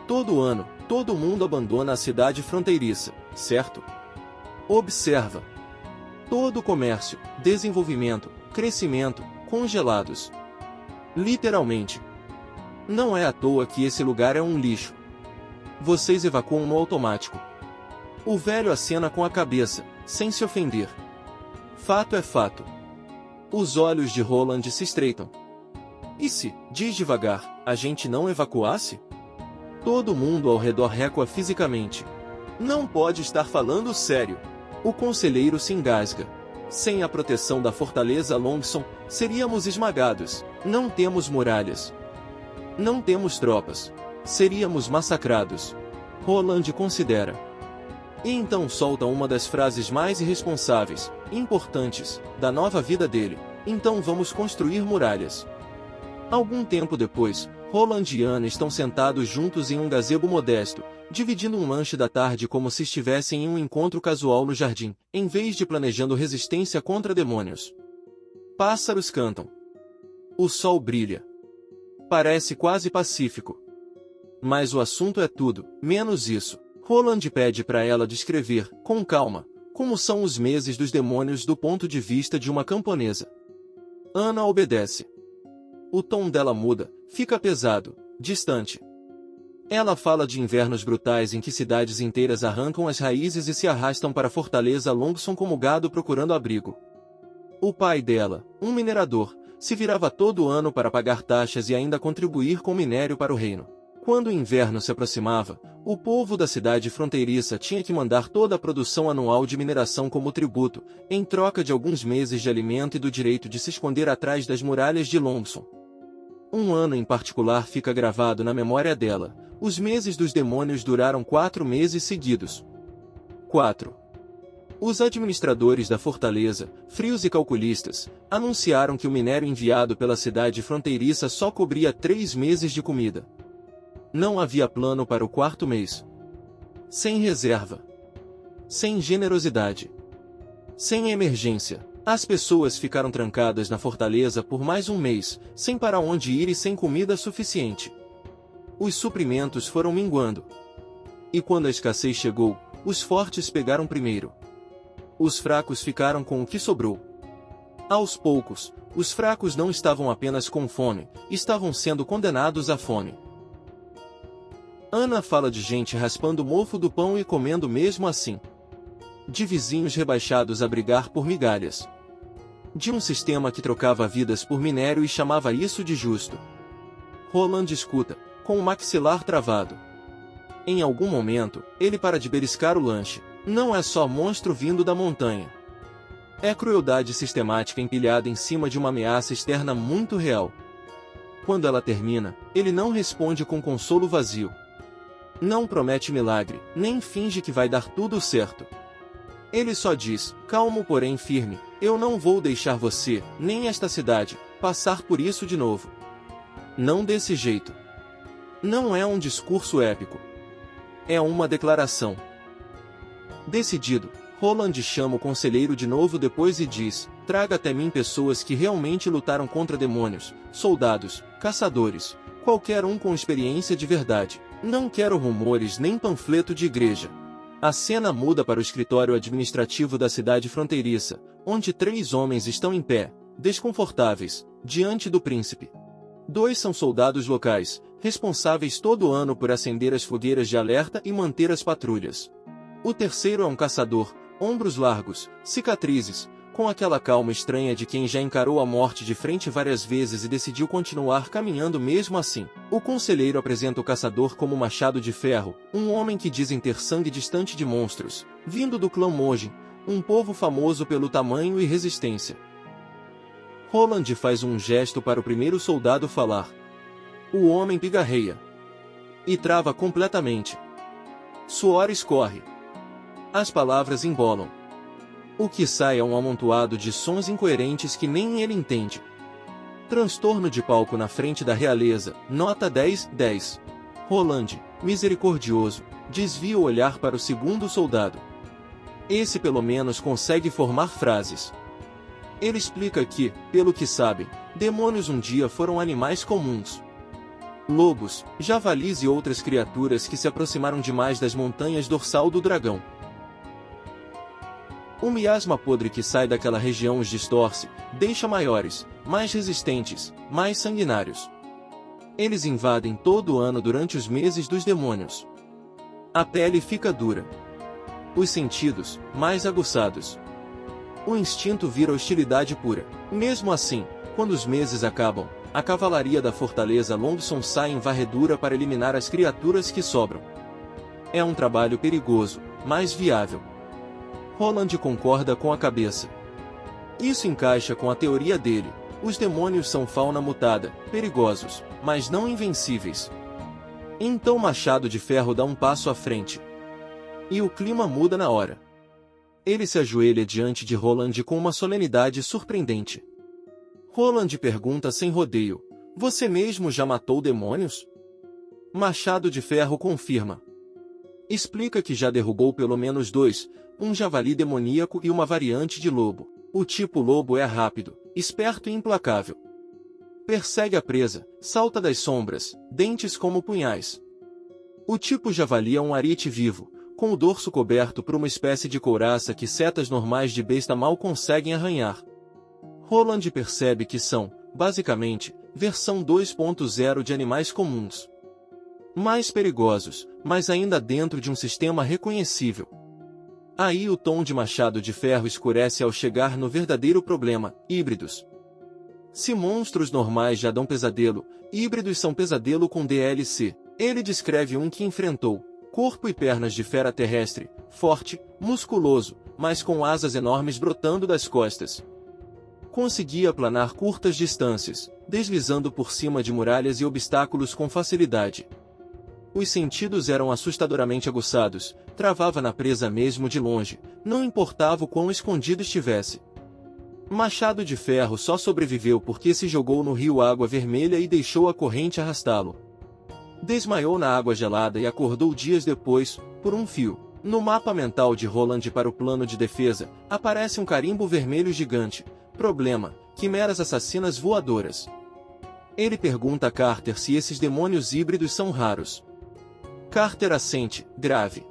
Todo ano, todo mundo abandona a cidade fronteiriça, certo? Observa. Todo o comércio, desenvolvimento, crescimento, congelados. Literalmente. Não é à toa que esse lugar é um lixo. Vocês evacuam no automático. O velho acena com a cabeça, sem se ofender. Fato é fato. Os olhos de Roland se estreitam. E se, diz devagar, a gente não evacuasse? Todo mundo ao redor recua fisicamente. Não pode estar falando sério. O conselheiro se engasga. Sem a proteção da Fortaleza Longsong, seríamos esmagados. Não temos muralhas. Não temos tropas. Seríamos massacrados. Roland considera. E então solta uma das frases mais irresponsáveis, importantes, da nova vida dele. Então vamos construir muralhas. Algum tempo depois, Roland e Anna estão sentados juntos em um gazebo modesto, dividindo um lanche da tarde como se estivessem em um encontro casual no jardim, em vez de planejando resistência contra demônios. Pássaros cantam. O sol brilha. Parece quase pacífico. Mas o assunto é tudo, menos isso. Roland pede para ela descrever, com calma, como são os Meses dos Demônios do ponto de vista de uma camponesa. Anna obedece. O tom dela muda, fica pesado, distante. Ela fala de invernos brutais em que cidades inteiras arrancam as raízes e se arrastam para a Fortaleza Longsong como gado procurando abrigo. O pai dela, um minerador, se virava todo ano para pagar taxas e ainda contribuir com minério para o reino. Quando o inverno se aproximava, o povo da cidade fronteiriça tinha que mandar toda a produção anual de mineração como tributo, em troca de alguns meses de alimento e do direito de se esconder atrás das muralhas de Longsong. Um ano em particular fica gravado na memória dela. Os Meses dos Demônios duraram 4 meses seguidos. 4. Os administradores da fortaleza, frios e calculistas, anunciaram que o minério enviado pela cidade fronteiriça só cobria 3 meses de comida. Não havia plano para o 4º mês. Sem reserva. Sem generosidade. Sem emergência. As pessoas ficaram trancadas na fortaleza por mais um mês, sem para onde ir e sem comida suficiente. Os suprimentos foram minguando. E quando a escassez chegou, os fortes pegaram primeiro. Os fracos ficaram com o que sobrou. Aos poucos, os fracos não estavam apenas com fome, estavam sendo condenados à fome. Ana fala de gente raspando o mofo do pão e comendo mesmo assim. De vizinhos rebaixados a brigar por migalhas. De um sistema que trocava vidas por minério e chamava isso de justo. Roland escuta, com o maxilar travado. Em algum momento, ele para de beliscar o lanche. Não é só monstro vindo da montanha. É crueldade sistemática empilhada em cima de uma ameaça externa muito real. Quando ela termina, ele não responde com consolo vazio. Não promete milagre, nem finge que vai dar tudo certo. Ele só diz, calmo porém firme, eu não vou deixar você, nem esta cidade, passar por isso de novo. Não desse jeito. Não é um discurso épico. É uma declaração. Decidido, Roland chama o conselheiro de novo depois e diz, traga até mim pessoas que realmente lutaram contra demônios, soldados, caçadores, qualquer um com experiência de verdade. Não quero rumores nem panfleto de igreja. A cena muda para o escritório administrativo da cidade fronteiriça, onde 3 homens estão em pé, desconfortáveis, diante do príncipe. 2 são soldados locais, responsáveis todo ano por acender as fogueiras de alerta e manter as patrulhas. O terceiro é um caçador, ombros largos, cicatrizes, com aquela calma estranha de quem já encarou a morte de frente várias vezes e decidiu continuar caminhando mesmo assim. O conselheiro apresenta o caçador como Machado de Ferro, um homem que dizem ter sangue distante de monstros, vindo do clã Mojin, um povo famoso pelo tamanho e resistência. Roland faz um gesto para o primeiro soldado falar. O homem pigarreia. E trava completamente. Suor escorre. As palavras embolam. O que sai é um amontoado de sons incoerentes que nem ele entende. Transtorno de palco na frente da realeza, nota 10/10. Roland, misericordioso, desvia o olhar para o segundo soldado. Esse pelo menos consegue formar frases. Ele explica que, pelo que sabem, demônios um dia foram animais comuns. Lobos, javalis e outras criaturas que se aproximaram demais das montanhas dorsal do dragão. O miasma podre que sai daquela região os distorce, deixa maiores, mais resistentes, mais sanguinários. Eles invadem todo o ano durante os meses dos demônios. A pele fica dura. Os sentidos, mais aguçados. O instinto vira hostilidade pura. Mesmo assim, quando os meses acabam, a cavalaria da fortaleza Longson sai em varredura para eliminar as criaturas que sobram. É um trabalho perigoso, mas viável. Roland concorda com a cabeça. Isso encaixa com a teoria dele. Os demônios são fauna mutada, perigosos, mas não invencíveis. Então Machado de Ferro dá um passo à frente. E o clima muda na hora. Ele se ajoelha diante de Roland com uma solenidade surpreendente. Roland pergunta sem rodeio, você mesmo já matou demônios? Machado de Ferro confirma. Explica que já derrubou pelo menos 2, um javali demoníaco e uma variante de lobo. O tipo lobo é rápido, esperto e implacável. Persegue a presa, salta das sombras, dentes como punhais. O tipo javali é um arite vivo, com o dorso coberto por uma espécie de couraça que setas normais de besta mal conseguem arranhar. Roland percebe que são, basicamente, versão 2.0 de animais comuns. Mais perigosos, mas ainda dentro de um sistema reconhecível. Aí o tom de Machado de Ferro escurece ao chegar no verdadeiro problema, híbridos. Se monstros normais já dão pesadelo, híbridos são pesadelo com DLC. Ele descreve um que enfrentou, corpo e pernas de fera terrestre, forte, musculoso, mas com asas enormes brotando das costas. Conseguia planar curtas distâncias, deslizando por cima de muralhas e obstáculos com facilidade. Os sentidos eram assustadoramente aguçados, travava na presa mesmo de longe, não importava o quão escondido estivesse. Machado de Ferro só sobreviveu porque se jogou no rio Água Vermelha e deixou a corrente arrastá-lo. Desmaiou na água gelada e acordou dias depois, por um fio. No mapa mental de Roland para o plano de defesa, aparece um carimbo vermelho gigante. Problema: quimeras assassinas voadoras. Ele pergunta a Carter se esses demônios híbridos são raros. Carter assente, grave.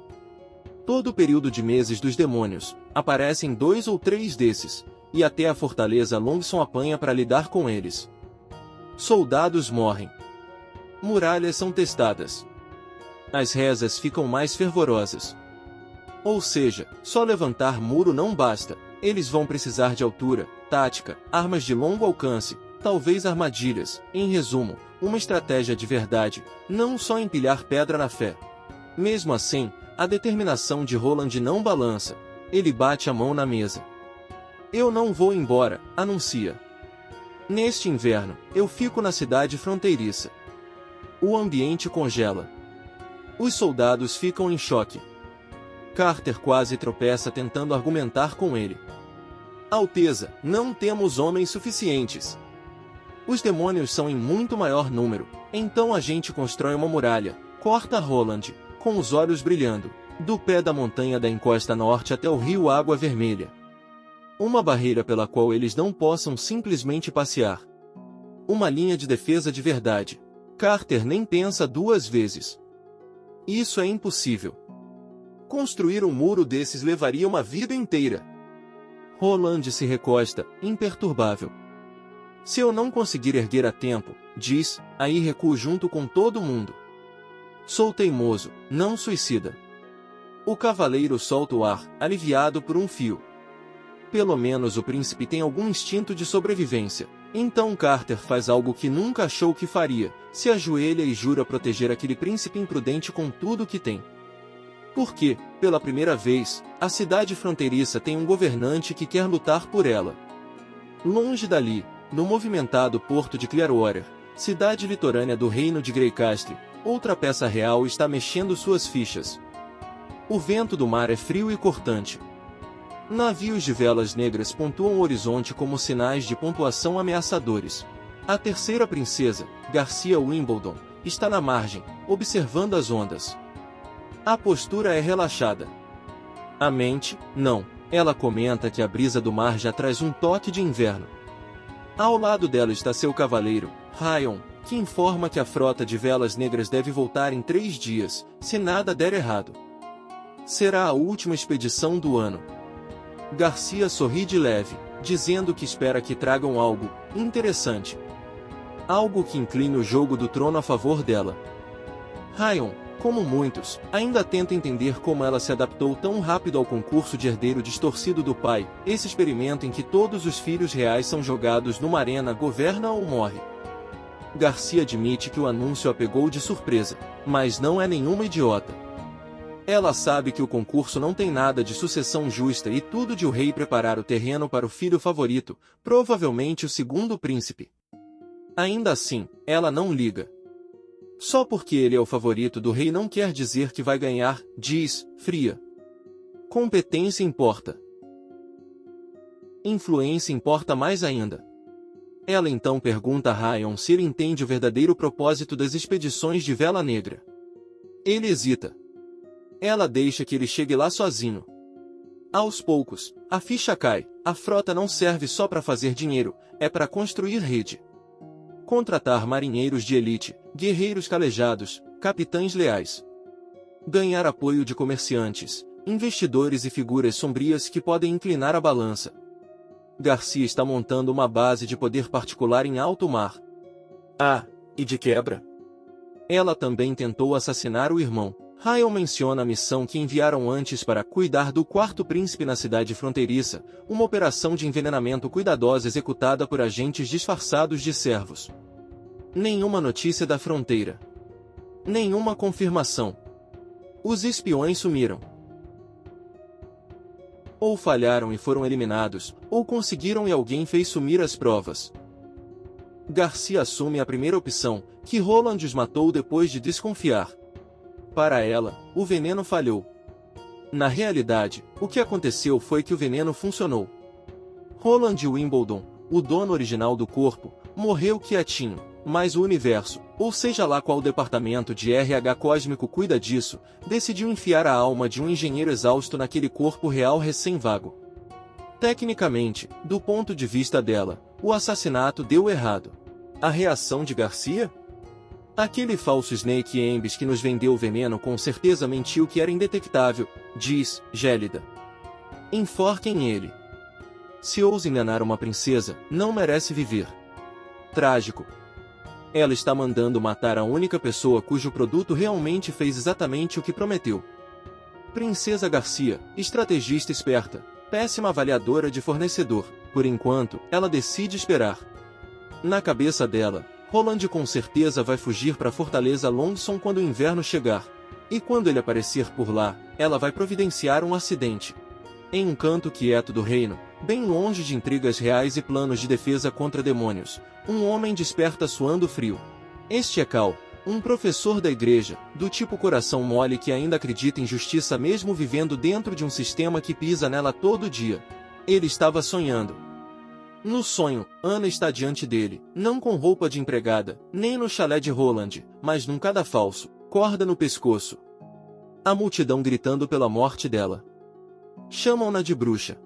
Todo o período de meses dos demônios, aparecem 2 ou 3 desses, e até a fortaleza Longson apanha para lidar com eles. Soldados morrem. Muralhas são testadas. As rezas ficam mais fervorosas. Ou seja, só levantar muro não basta, eles vão precisar de altura, tática, armas de longo alcance, talvez armadilhas, em resumo, uma estratégia de verdade, não só empilhar pedra na fé. Mesmo assim, a determinação de Roland não balança, ele bate a mão na mesa. Eu não vou embora, anuncia. Neste inverno, eu fico na cidade fronteiriça. O ambiente congela. Os soldados ficam em choque. Carter quase tropeça tentando argumentar com ele. Alteza, não temos homens suficientes. Os demônios são em muito maior número, então a gente constrói uma muralha, corta Roland, com os olhos brilhando, do pé da montanha da encosta norte até o rio Água Vermelha. Uma barreira pela qual eles não possam simplesmente passear. Uma linha de defesa de verdade. Carter nem pensa 2 vezes. Isso é impossível. Construir um muro desses levaria uma vida inteira. Roland se recosta, imperturbável. Se eu não conseguir erguer a tempo, diz, aí recuo junto com todo mundo. Sou teimoso, não suicida. O cavaleiro solta o ar, aliviado por um fio. Pelo menos o príncipe tem algum instinto de sobrevivência. Então Carter faz algo que nunca achou que faria, se ajoelha e jura proteger aquele príncipe imprudente com tudo o que tem. Porque, pela primeira vez, a cidade fronteiriça tem um governante que quer lutar por ela. Longe dali, no movimentado porto de Clearwater, cidade litorânea do reino de Greycastle, outra peça real está mexendo suas fichas. O vento do mar é frio e cortante. Navios de velas negras pontuam o horizonte como sinais de pontuação ameaçadores. A terceira princesa, Garcia Wimbledon, está na margem, observando as ondas. A postura é relaxada. A mente, não. Ela comenta que a brisa do mar já traz um toque de inverno. Ao lado dela está seu cavaleiro, Ryan, que informa que a frota de velas negras deve voltar em 3 dias, se nada der errado. Será a última expedição do ano. Garcia sorri de leve, dizendo que espera que tragam algo interessante. Algo que incline o jogo do trono a favor dela. Ryan, como muitos, ainda tenta entender como ela se adaptou tão rápido ao concurso de herdeiro distorcido do pai, esse experimento em que todos os filhos reais são jogados numa arena governa ou morre. Garcia admite que o anúncio a pegou de surpresa, mas não é nenhuma idiota. Ela sabe que o concurso não tem nada de sucessão justa e tudo de o rei preparar o terreno para o filho favorito, provavelmente o segundo príncipe. Ainda assim, ela não liga. Só porque ele é o favorito do rei não quer dizer que vai ganhar, diz, fria. Competência importa. Influência importa mais ainda. Ela então pergunta a Ryan se ele entende o verdadeiro propósito das expedições de Vela Negra. Ele hesita. Ela deixa que ele chegue lá sozinho. Aos poucos, a ficha cai, a frota não serve só para fazer dinheiro, é para construir rede. Contratar marinheiros de elite, guerreiros calejados, capitães leais. Ganhar apoio de comerciantes, investidores e figuras sombrias que podem inclinar a balança. Garcia está montando uma base de poder particular em alto mar. Ah, e de quebra. Ela também tentou assassinar o irmão. Ryan menciona a missão que enviaram antes para cuidar do quarto príncipe na cidade fronteiriça, uma operação de envenenamento cuidadosa executada por agentes disfarçados de servos. Nenhuma notícia da fronteira. Nenhuma confirmação. Os espiões sumiram. Ou falharam e foram eliminados, ou conseguiram e alguém fez sumir as provas. Garcia assume a primeira opção, que Roland os matou depois de desconfiar. Para ela, o veneno falhou. Na realidade, o que aconteceu foi que o veneno funcionou. Roland Wimbledon, o dono original do corpo, morreu quietinho, mas o universo, ou seja lá qual departamento de RH cósmico cuida disso, decidiu enfiar a alma de um engenheiro exausto naquele corpo real recém-vago. Tecnicamente, do ponto de vista dela, o assassinato deu errado. A reação de Garcia? Aquele falso Snake Embs que nos vendeu o veneno com certeza mentiu que era indetectável, diz Gélida. Enforquem ele. Se ousa enganar uma princesa, não merece viver. Trágico. Ela está mandando matar a única pessoa cujo produto realmente fez exatamente o que prometeu. Princesa Garcia, estrategista esperta, péssima avaliadora de fornecedor, por enquanto, ela decide esperar. Na cabeça dela, Roland com certeza vai fugir para a Fortaleza Longson quando o inverno chegar. E quando ele aparecer por lá, ela vai providenciar um acidente. Em um canto quieto do reino, bem longe de intrigas reais e planos de defesa contra demônios, um homem desperta suando frio. Este é Cal, um professor da igreja, do tipo coração mole que ainda acredita em justiça mesmo vivendo dentro de um sistema que pisa nela todo dia. Ele estava sonhando. No sonho, Ana está diante dele, não com roupa de empregada, nem no chalé de Roland, mas num cadafalso, corda no pescoço. A multidão gritando pela morte dela. Chamam-na de bruxa.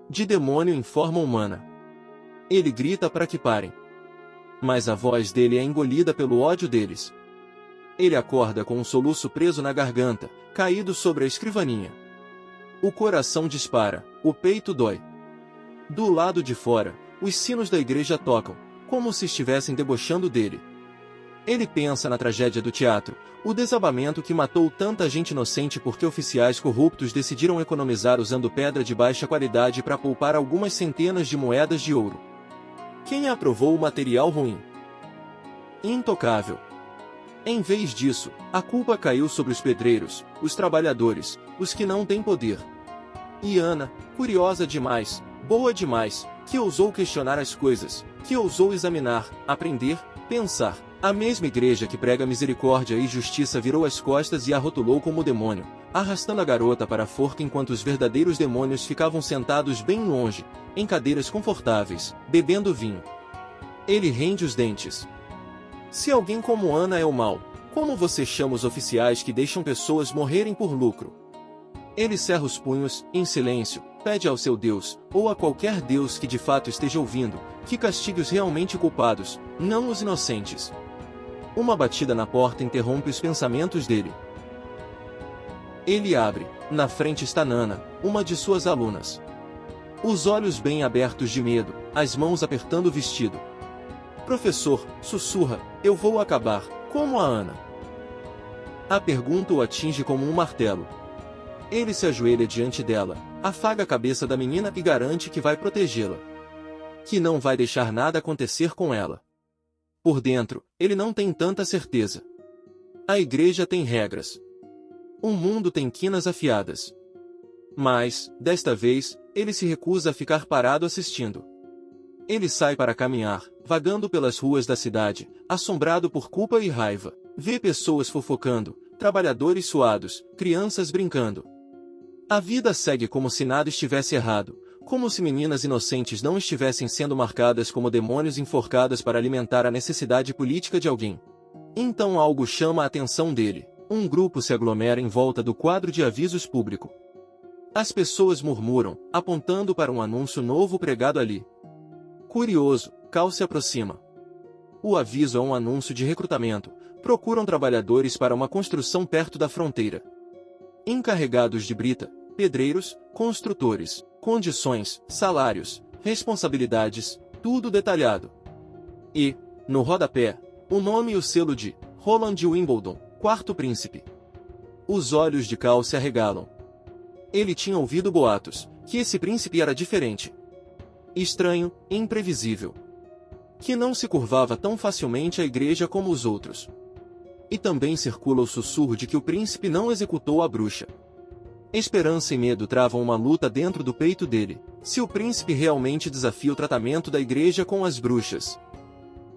De demônio em forma humana. Ele grita para que parem. Mas a voz dele é engolida pelo ódio deles. Ele acorda com um soluço preso na garganta, caído sobre a escrivaninha. O coração dispara, o peito dói. Do lado de fora, os sinos da igreja tocam, como se estivessem debochando dele. Ele pensa na tragédia do teatro, o desabamento que matou tanta gente inocente porque oficiais corruptos decidiram economizar usando pedra de baixa qualidade para poupar algumas centenas de moedas de ouro. Quem aprovou o material ruim? Intocável. Em vez disso, a culpa caiu sobre os pedreiros, os trabalhadores, os que não têm poder. E Ana, curiosa demais, boa demais, que ousou questionar as coisas, que ousou examinar, aprender, pensar. A mesma igreja que prega misericórdia e justiça virou as costas e a rotulou como demônio, arrastando a garota para a forca enquanto os verdadeiros demônios ficavam sentados bem longe, em cadeiras confortáveis, bebendo vinho. Ele rende os dentes. Se alguém como Ana é o mal, como você chama os oficiais que deixam pessoas morrerem por lucro? Ele cerra os punhos, em silêncio, pede ao seu Deus, ou a qualquer Deus que de fato esteja ouvindo, que castigue os realmente culpados, não os inocentes. Uma batida na porta interrompe os pensamentos dele. Ele abre. Na frente está Nana, uma de suas alunas. Os olhos bem abertos de medo, as mãos apertando o vestido. Professor, sussurra, eu vou acabar, como a Ana. A pergunta o atinge como um martelo. Ele se ajoelha diante dela, afaga a cabeça da menina e garante que vai protegê-la. Que não vai deixar nada acontecer com ela. Por dentro, ele não tem tanta certeza. A igreja tem regras. O mundo tem quinas afiadas. Mas, desta vez, ele se recusa a ficar parado assistindo. Ele sai para caminhar, vagando pelas ruas da cidade, assombrado por culpa e raiva. Vê pessoas fofocando, trabalhadores suados, crianças brincando. A vida segue como se nada estivesse errado, como se meninas inocentes não estivessem sendo marcadas como demônios enforcadas para alimentar a necessidade política de alguém. Então algo chama a atenção dele. Um grupo se aglomera em volta do quadro de avisos público. As pessoas murmuram, apontando para um anúncio novo pregado ali. Curioso, Cal se aproxima. O aviso é um anúncio de recrutamento. Procuram trabalhadores para uma construção perto da fronteira. Encarregados de brita, pedreiros, construtores, condições, salários, responsabilidades, tudo detalhado. E, no rodapé, o nome e o selo de Roland Wimbledon, quarto príncipe. Os olhos de Cal se arregalam. Ele tinha ouvido boatos, que esse príncipe era diferente. Estranho, imprevisível. Que não se curvava tão facilmente à igreja como os outros. E também circula o sussurro de que o príncipe não executou a bruxa. Esperança e medo travam uma luta dentro do peito dele. Se o príncipe realmente desafia o tratamento da igreja com as bruxas.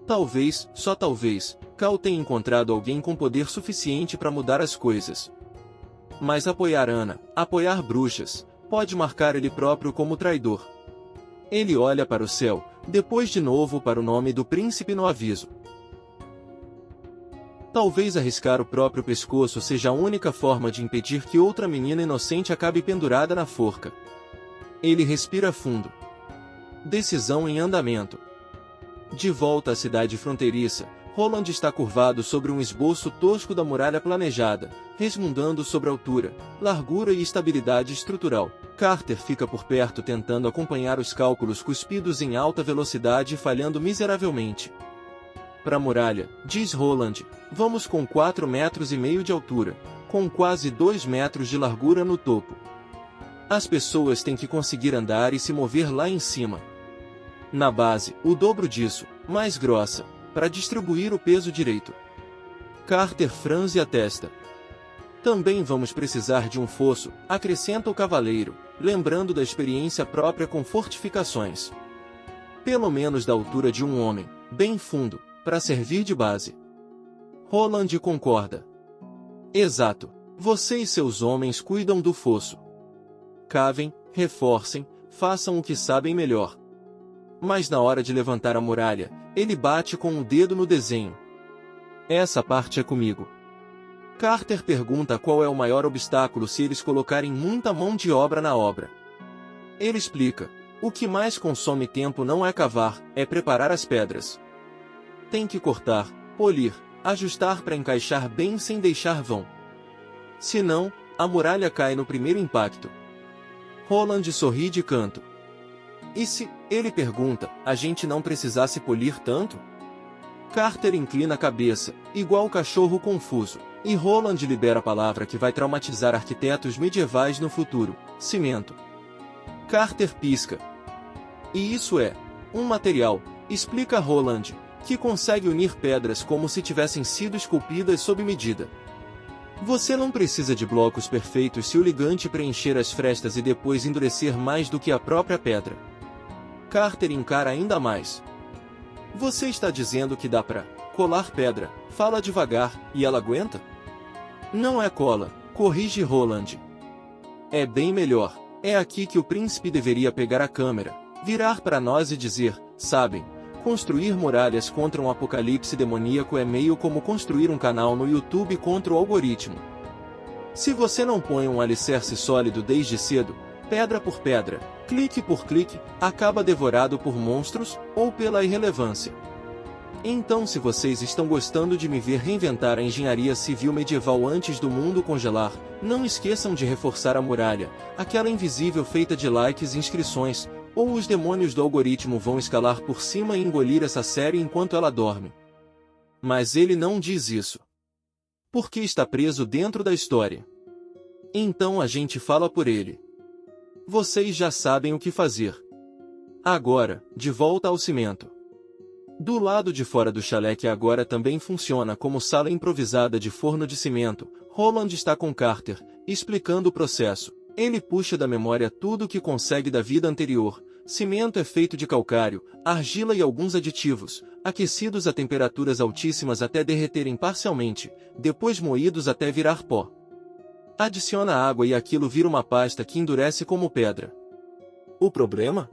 Talvez, só talvez, Cal tenha encontrado alguém com poder suficiente para mudar as coisas. Mas apoiar Ana, apoiar bruxas, pode marcar ele próprio como traidor. Ele olha para o céu, depois de novo para o nome do príncipe no aviso. Talvez arriscar o próprio pescoço seja a única forma de impedir que outra menina inocente acabe pendurada na forca. Ele respira fundo. Decisão em andamento. De volta à cidade fronteiriça, Roland está curvado sobre um esboço tosco da muralha planejada, resmungando sobre altura, largura e estabilidade estrutural. Carter fica por perto tentando acompanhar os cálculos cuspidos em alta velocidade e falhando miseravelmente. Para a muralha, diz Roland, vamos com 4,5 metros de altura, com quase 2 metros de largura no topo. As pessoas têm que conseguir andar e se mover lá em cima. Na base, o dobro disso, mais grossa, para distribuir o peso direito. Carter franze a testa. Também vamos precisar de um fosso, acrescenta o cavaleiro, lembrando da experiência própria com fortificações. Pelo menos da altura de um homem, bem fundo, para servir de base. Roland concorda. Exato. Você e seus homens cuidam do fosso. Cavem, reforcem, façam o que sabem melhor. Mas na hora de levantar a muralha, ele bate com o dedo no desenho. Essa parte é comigo. Carter pergunta qual é o maior obstáculo se eles colocarem muita mão de obra na obra. Ele explica, o que mais consome tempo não é cavar, é preparar as pedras. Tem que cortar, polir, ajustar para encaixar bem sem deixar vão. Senão, a muralha cai no primeiro impacto. Roland sorri de canto. E se, ele pergunta, a gente não precisasse polir tanto? Carter inclina a cabeça, igual cachorro confuso, e Roland libera a palavra que vai traumatizar arquitetos medievais no futuro: cimento. Carter pisca. E isso é um material, explica Roland, que consegue unir pedras como se tivessem sido esculpidas sob medida. Você não precisa de blocos perfeitos se o ligante preencher as frestas e depois endurecer mais do que a própria pedra. Carter encara ainda mais. Você está dizendo que dá para colar pedra, fala devagar, e ela aguenta? Não é cola, corrige Roland. É bem melhor, é aqui que o príncipe deveria pegar a câmera, virar para nós e dizer, sabem, construir muralhas contra um apocalipse demoníaco é meio como construir um canal no YouTube contra o algoritmo. Se você não põe um alicerce sólido desde cedo, pedra por pedra, clique por clique, acaba devorado por monstros, ou pela irrelevância. Então, se vocês estão gostando de me ver reinventar a engenharia civil medieval antes do mundo congelar, não esqueçam de reforçar a muralha, aquela invisível feita de likes e inscrições, ou os demônios do algoritmo vão escalar por cima e engolir essa série enquanto ela dorme. Mas ele não diz isso. Porque está preso dentro da história. Então a gente fala por ele. Vocês já sabem o que fazer. Agora, de volta ao cimento. Do lado de fora do chalé, que agora também funciona como sala improvisada de forno de cimento, Roland está com Carter, explicando o processo. Ele puxa da memória tudo o que consegue da vida anterior. Cimento é feito de calcário, argila e alguns aditivos, aquecidos a temperaturas altíssimas até derreterem parcialmente, depois moídos até virar pó. Adiciona água e aquilo vira uma pasta que endurece como pedra. O problema?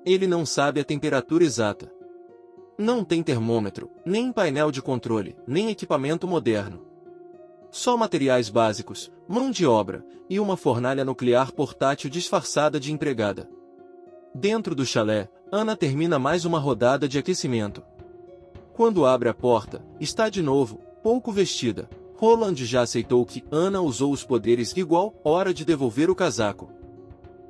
Ele não sabe a temperatura exata. Não tem termômetro, nem painel de controle, nem equipamento moderno. Só materiais básicos, mão de obra, e uma fornalha nuclear portátil disfarçada de empregada. Dentro do chalé, Ana termina mais uma rodada de aquecimento. Quando abre a porta, está de novo, pouco vestida. Roland já aceitou que Ana usou os poderes igual, hora de devolver o casaco.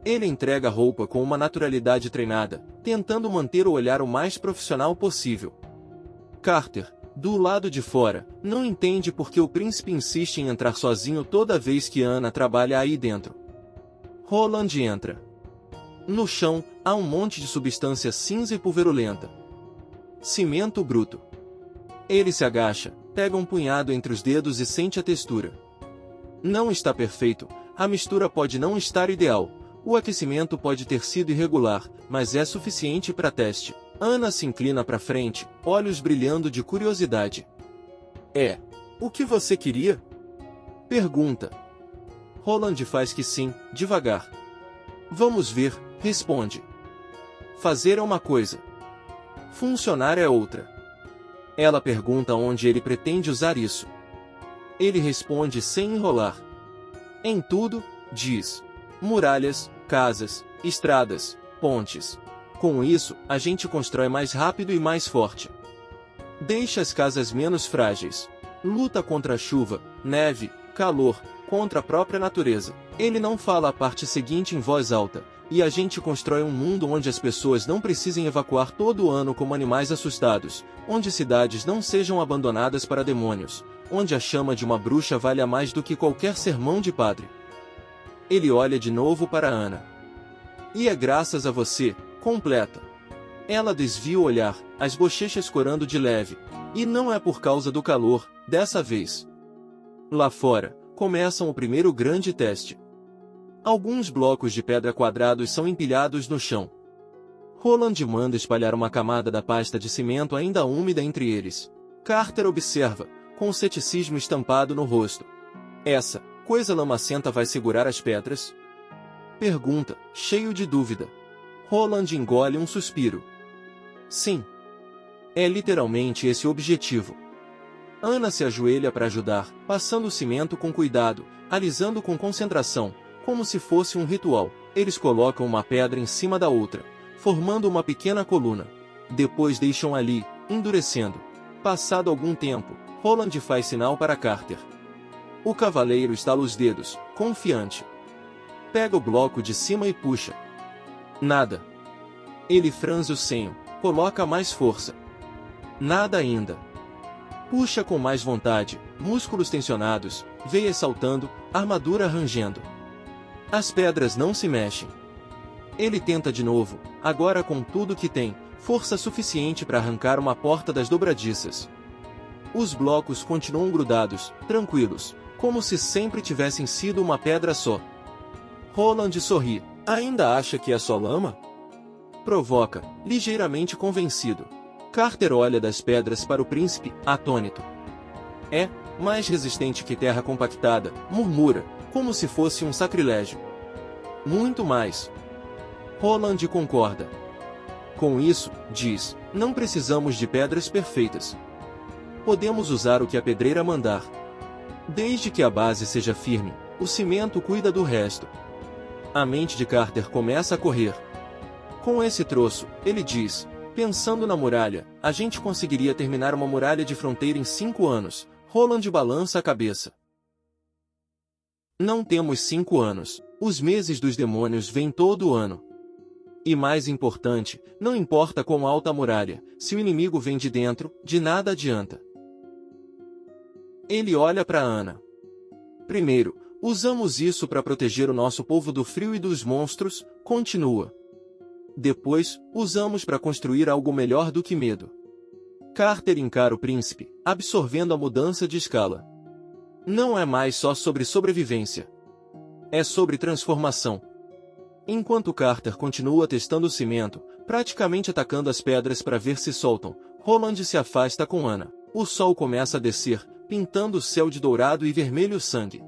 Ele entrega a roupa com uma naturalidade treinada, tentando manter o olhar o mais profissional possível. Carter, do lado de fora, não entende por que o príncipe insiste em entrar sozinho toda vez que Ana trabalha aí dentro. Roland entra. No chão, há um monte de substância cinza e pulverulenta. Cimento bruto. Ele se agacha, pega um punhado entre os dedos e sente a textura. Não está perfeito, a mistura pode não estar ideal, o aquecimento pode ter sido irregular, mas é suficiente para teste. Ana se inclina para frente, olhos brilhando de curiosidade. É. O que você queria? Pergunta. Roland faz que sim, devagar. Vamos ver, responde. Fazer é uma coisa. Funcionar é outra. Ela pergunta onde ele pretende usar isso. Ele responde sem enrolar. Em tudo, diz. Muralhas, casas, estradas, pontes. Com isso, a gente constrói mais rápido e mais forte. Deixa as casas menos frágeis. Luta contra a chuva, neve, calor, contra a própria natureza. Ele não fala a parte seguinte em voz alta. E a gente constrói um mundo onde as pessoas não precisem evacuar todo ano como animais assustados, onde cidades não sejam abandonadas para demônios, onde a chama de uma bruxa valha mais do que qualquer sermão de padre. Ele olha de novo para Ana. E é graças a você, completa. Ela desvia o olhar, as bochechas corando de leve, e não é por causa do calor, dessa vez. Lá fora, começam o primeiro grande teste. Alguns blocos de pedra quadrados são empilhados no chão. Roland manda espalhar uma camada da pasta de cimento ainda úmida entre eles. Carter observa, com ceticismo estampado no rosto. Essa coisa lamacenta vai segurar as pedras? Pergunta, cheio de dúvida. Roland engole um suspiro. Sim. É literalmente esse o objetivo. Ana se ajoelha para ajudar, passando o cimento com cuidado, alisando com concentração, como se fosse um ritual. Eles colocam uma pedra em cima da outra, formando uma pequena coluna. Depois deixam ali, endurecendo. Passado algum tempo, Roland faz sinal para Carter. O cavaleiro estala os dedos, confiante. Pega o bloco de cima e puxa. Nada. Ele franze o senho, coloca mais força. Nada ainda. Puxa com mais vontade, músculos tensionados, veias saltando, armadura rangendo. As pedras não se mexem. Ele tenta de novo, agora com tudo que tem, força suficiente para arrancar uma porta das dobradiças. Os blocos continuam grudados, tranquilos, como se sempre tivessem sido uma pedra só. Roland sorri. Ainda acha que é só lama? Provoca, ligeiramente convencido. Carter olha das pedras para o príncipe, atônito. É, mais resistente que terra compactada, murmura, como se fosse um sacrilégio. Muito mais. Roland concorda. Com isso, diz, não precisamos de pedras perfeitas. Podemos usar o que a pedreira mandar. Desde que a base seja firme, o cimento cuida do resto. A mente de Carter começa a correr. Com esse troço, ele diz, pensando na muralha, a gente conseguiria terminar uma muralha de fronteira em 5 anos. Roland balança a cabeça. Não temos 5 anos. Os meses dos demônios vêm todo ano. E mais importante, não importa quão alta a muralha, se o inimigo vem de dentro, de nada adianta. Ele olha para Ana. Primeiro, usamos isso para proteger o nosso povo do frio e dos monstros, continua. Depois, usamos para construir algo melhor do que medo. Carter encara o príncipe, absorvendo a mudança de escala. Não é mais só sobre sobrevivência. É sobre transformação. Enquanto Carter continua testando o cimento, praticamente atacando as pedras para ver se soltam, Roland se afasta com Ana. O sol começa a descer, pintando o céu de dourado e vermelho sangue.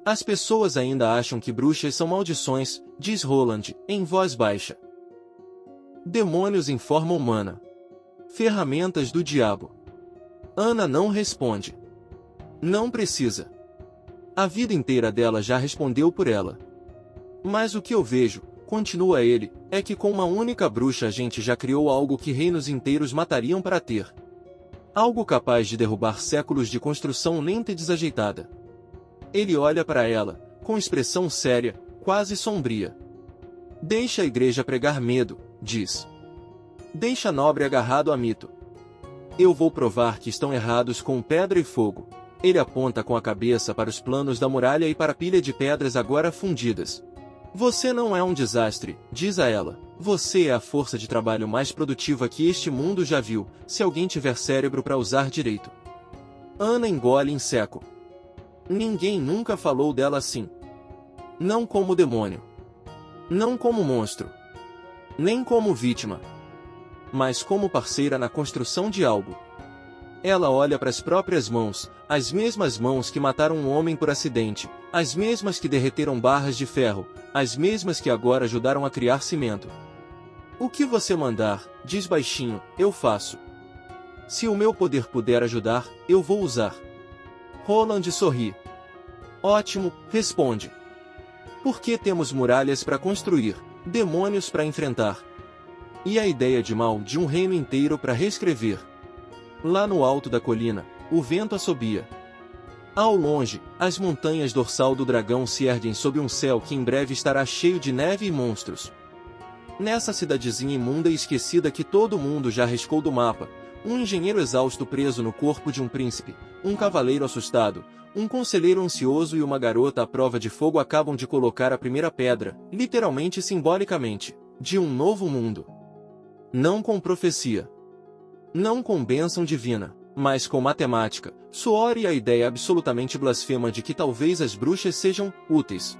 As pessoas ainda acham que bruxas são maldições, diz Roland, em voz baixa. Demônios em forma humana. Ferramentas do diabo. Ana não responde. Não precisa. A vida inteira dela já respondeu por ela. Mas o que eu vejo, continua ele, é que com uma única bruxa a gente já criou algo que reinos inteiros matariam para ter. Algo capaz de derrubar séculos de construção lenta e desajeitada. Ele olha para ela, com expressão séria, quase sombria. Deixa a igreja pregar medo, diz. Deixa nobre agarrado a mito. Eu vou provar que estão errados com pedra e fogo. Ele aponta com a cabeça para os planos da muralha e para a pilha de pedras agora fundidas. Você não é um desastre, diz a ela. Você é a força de trabalho mais produtiva que este mundo já viu, se alguém tiver cérebro para usar direito. Ana engole em seco. Ninguém nunca falou dela assim. Não como demônio. Não como monstro. Nem como vítima. Mas como parceira na construção de algo. Ela olha para as próprias mãos, as mesmas mãos que mataram um homem por acidente, as mesmas que derreteram barras de ferro, as mesmas que agora ajudaram a criar cimento. O que você mandar, diz baixinho, eu faço. Se o meu poder puder ajudar, eu vou usar. Roland sorri. Ótimo, responde. Por que temos muralhas para construir, demônios para enfrentar? E a ideia de mal de um reino inteiro para reescrever? Lá no alto da colina, o vento assobia. Ao longe, as montanhas dorsal do dragão se erguem sob um céu que em breve estará cheio de neve e monstros. Nessa cidadezinha imunda e esquecida que todo mundo já riscou do mapa, um engenheiro exausto preso no corpo de um príncipe, um cavaleiro assustado, um conselheiro ansioso e uma garota à prova de fogo acabam de colocar a primeira pedra, literalmente e simbolicamente, de um novo mundo. Não com profecia. Não com bênção divina, mas com matemática, suor e a ideia absolutamente blasfema de que talvez as bruxas sejam úteis.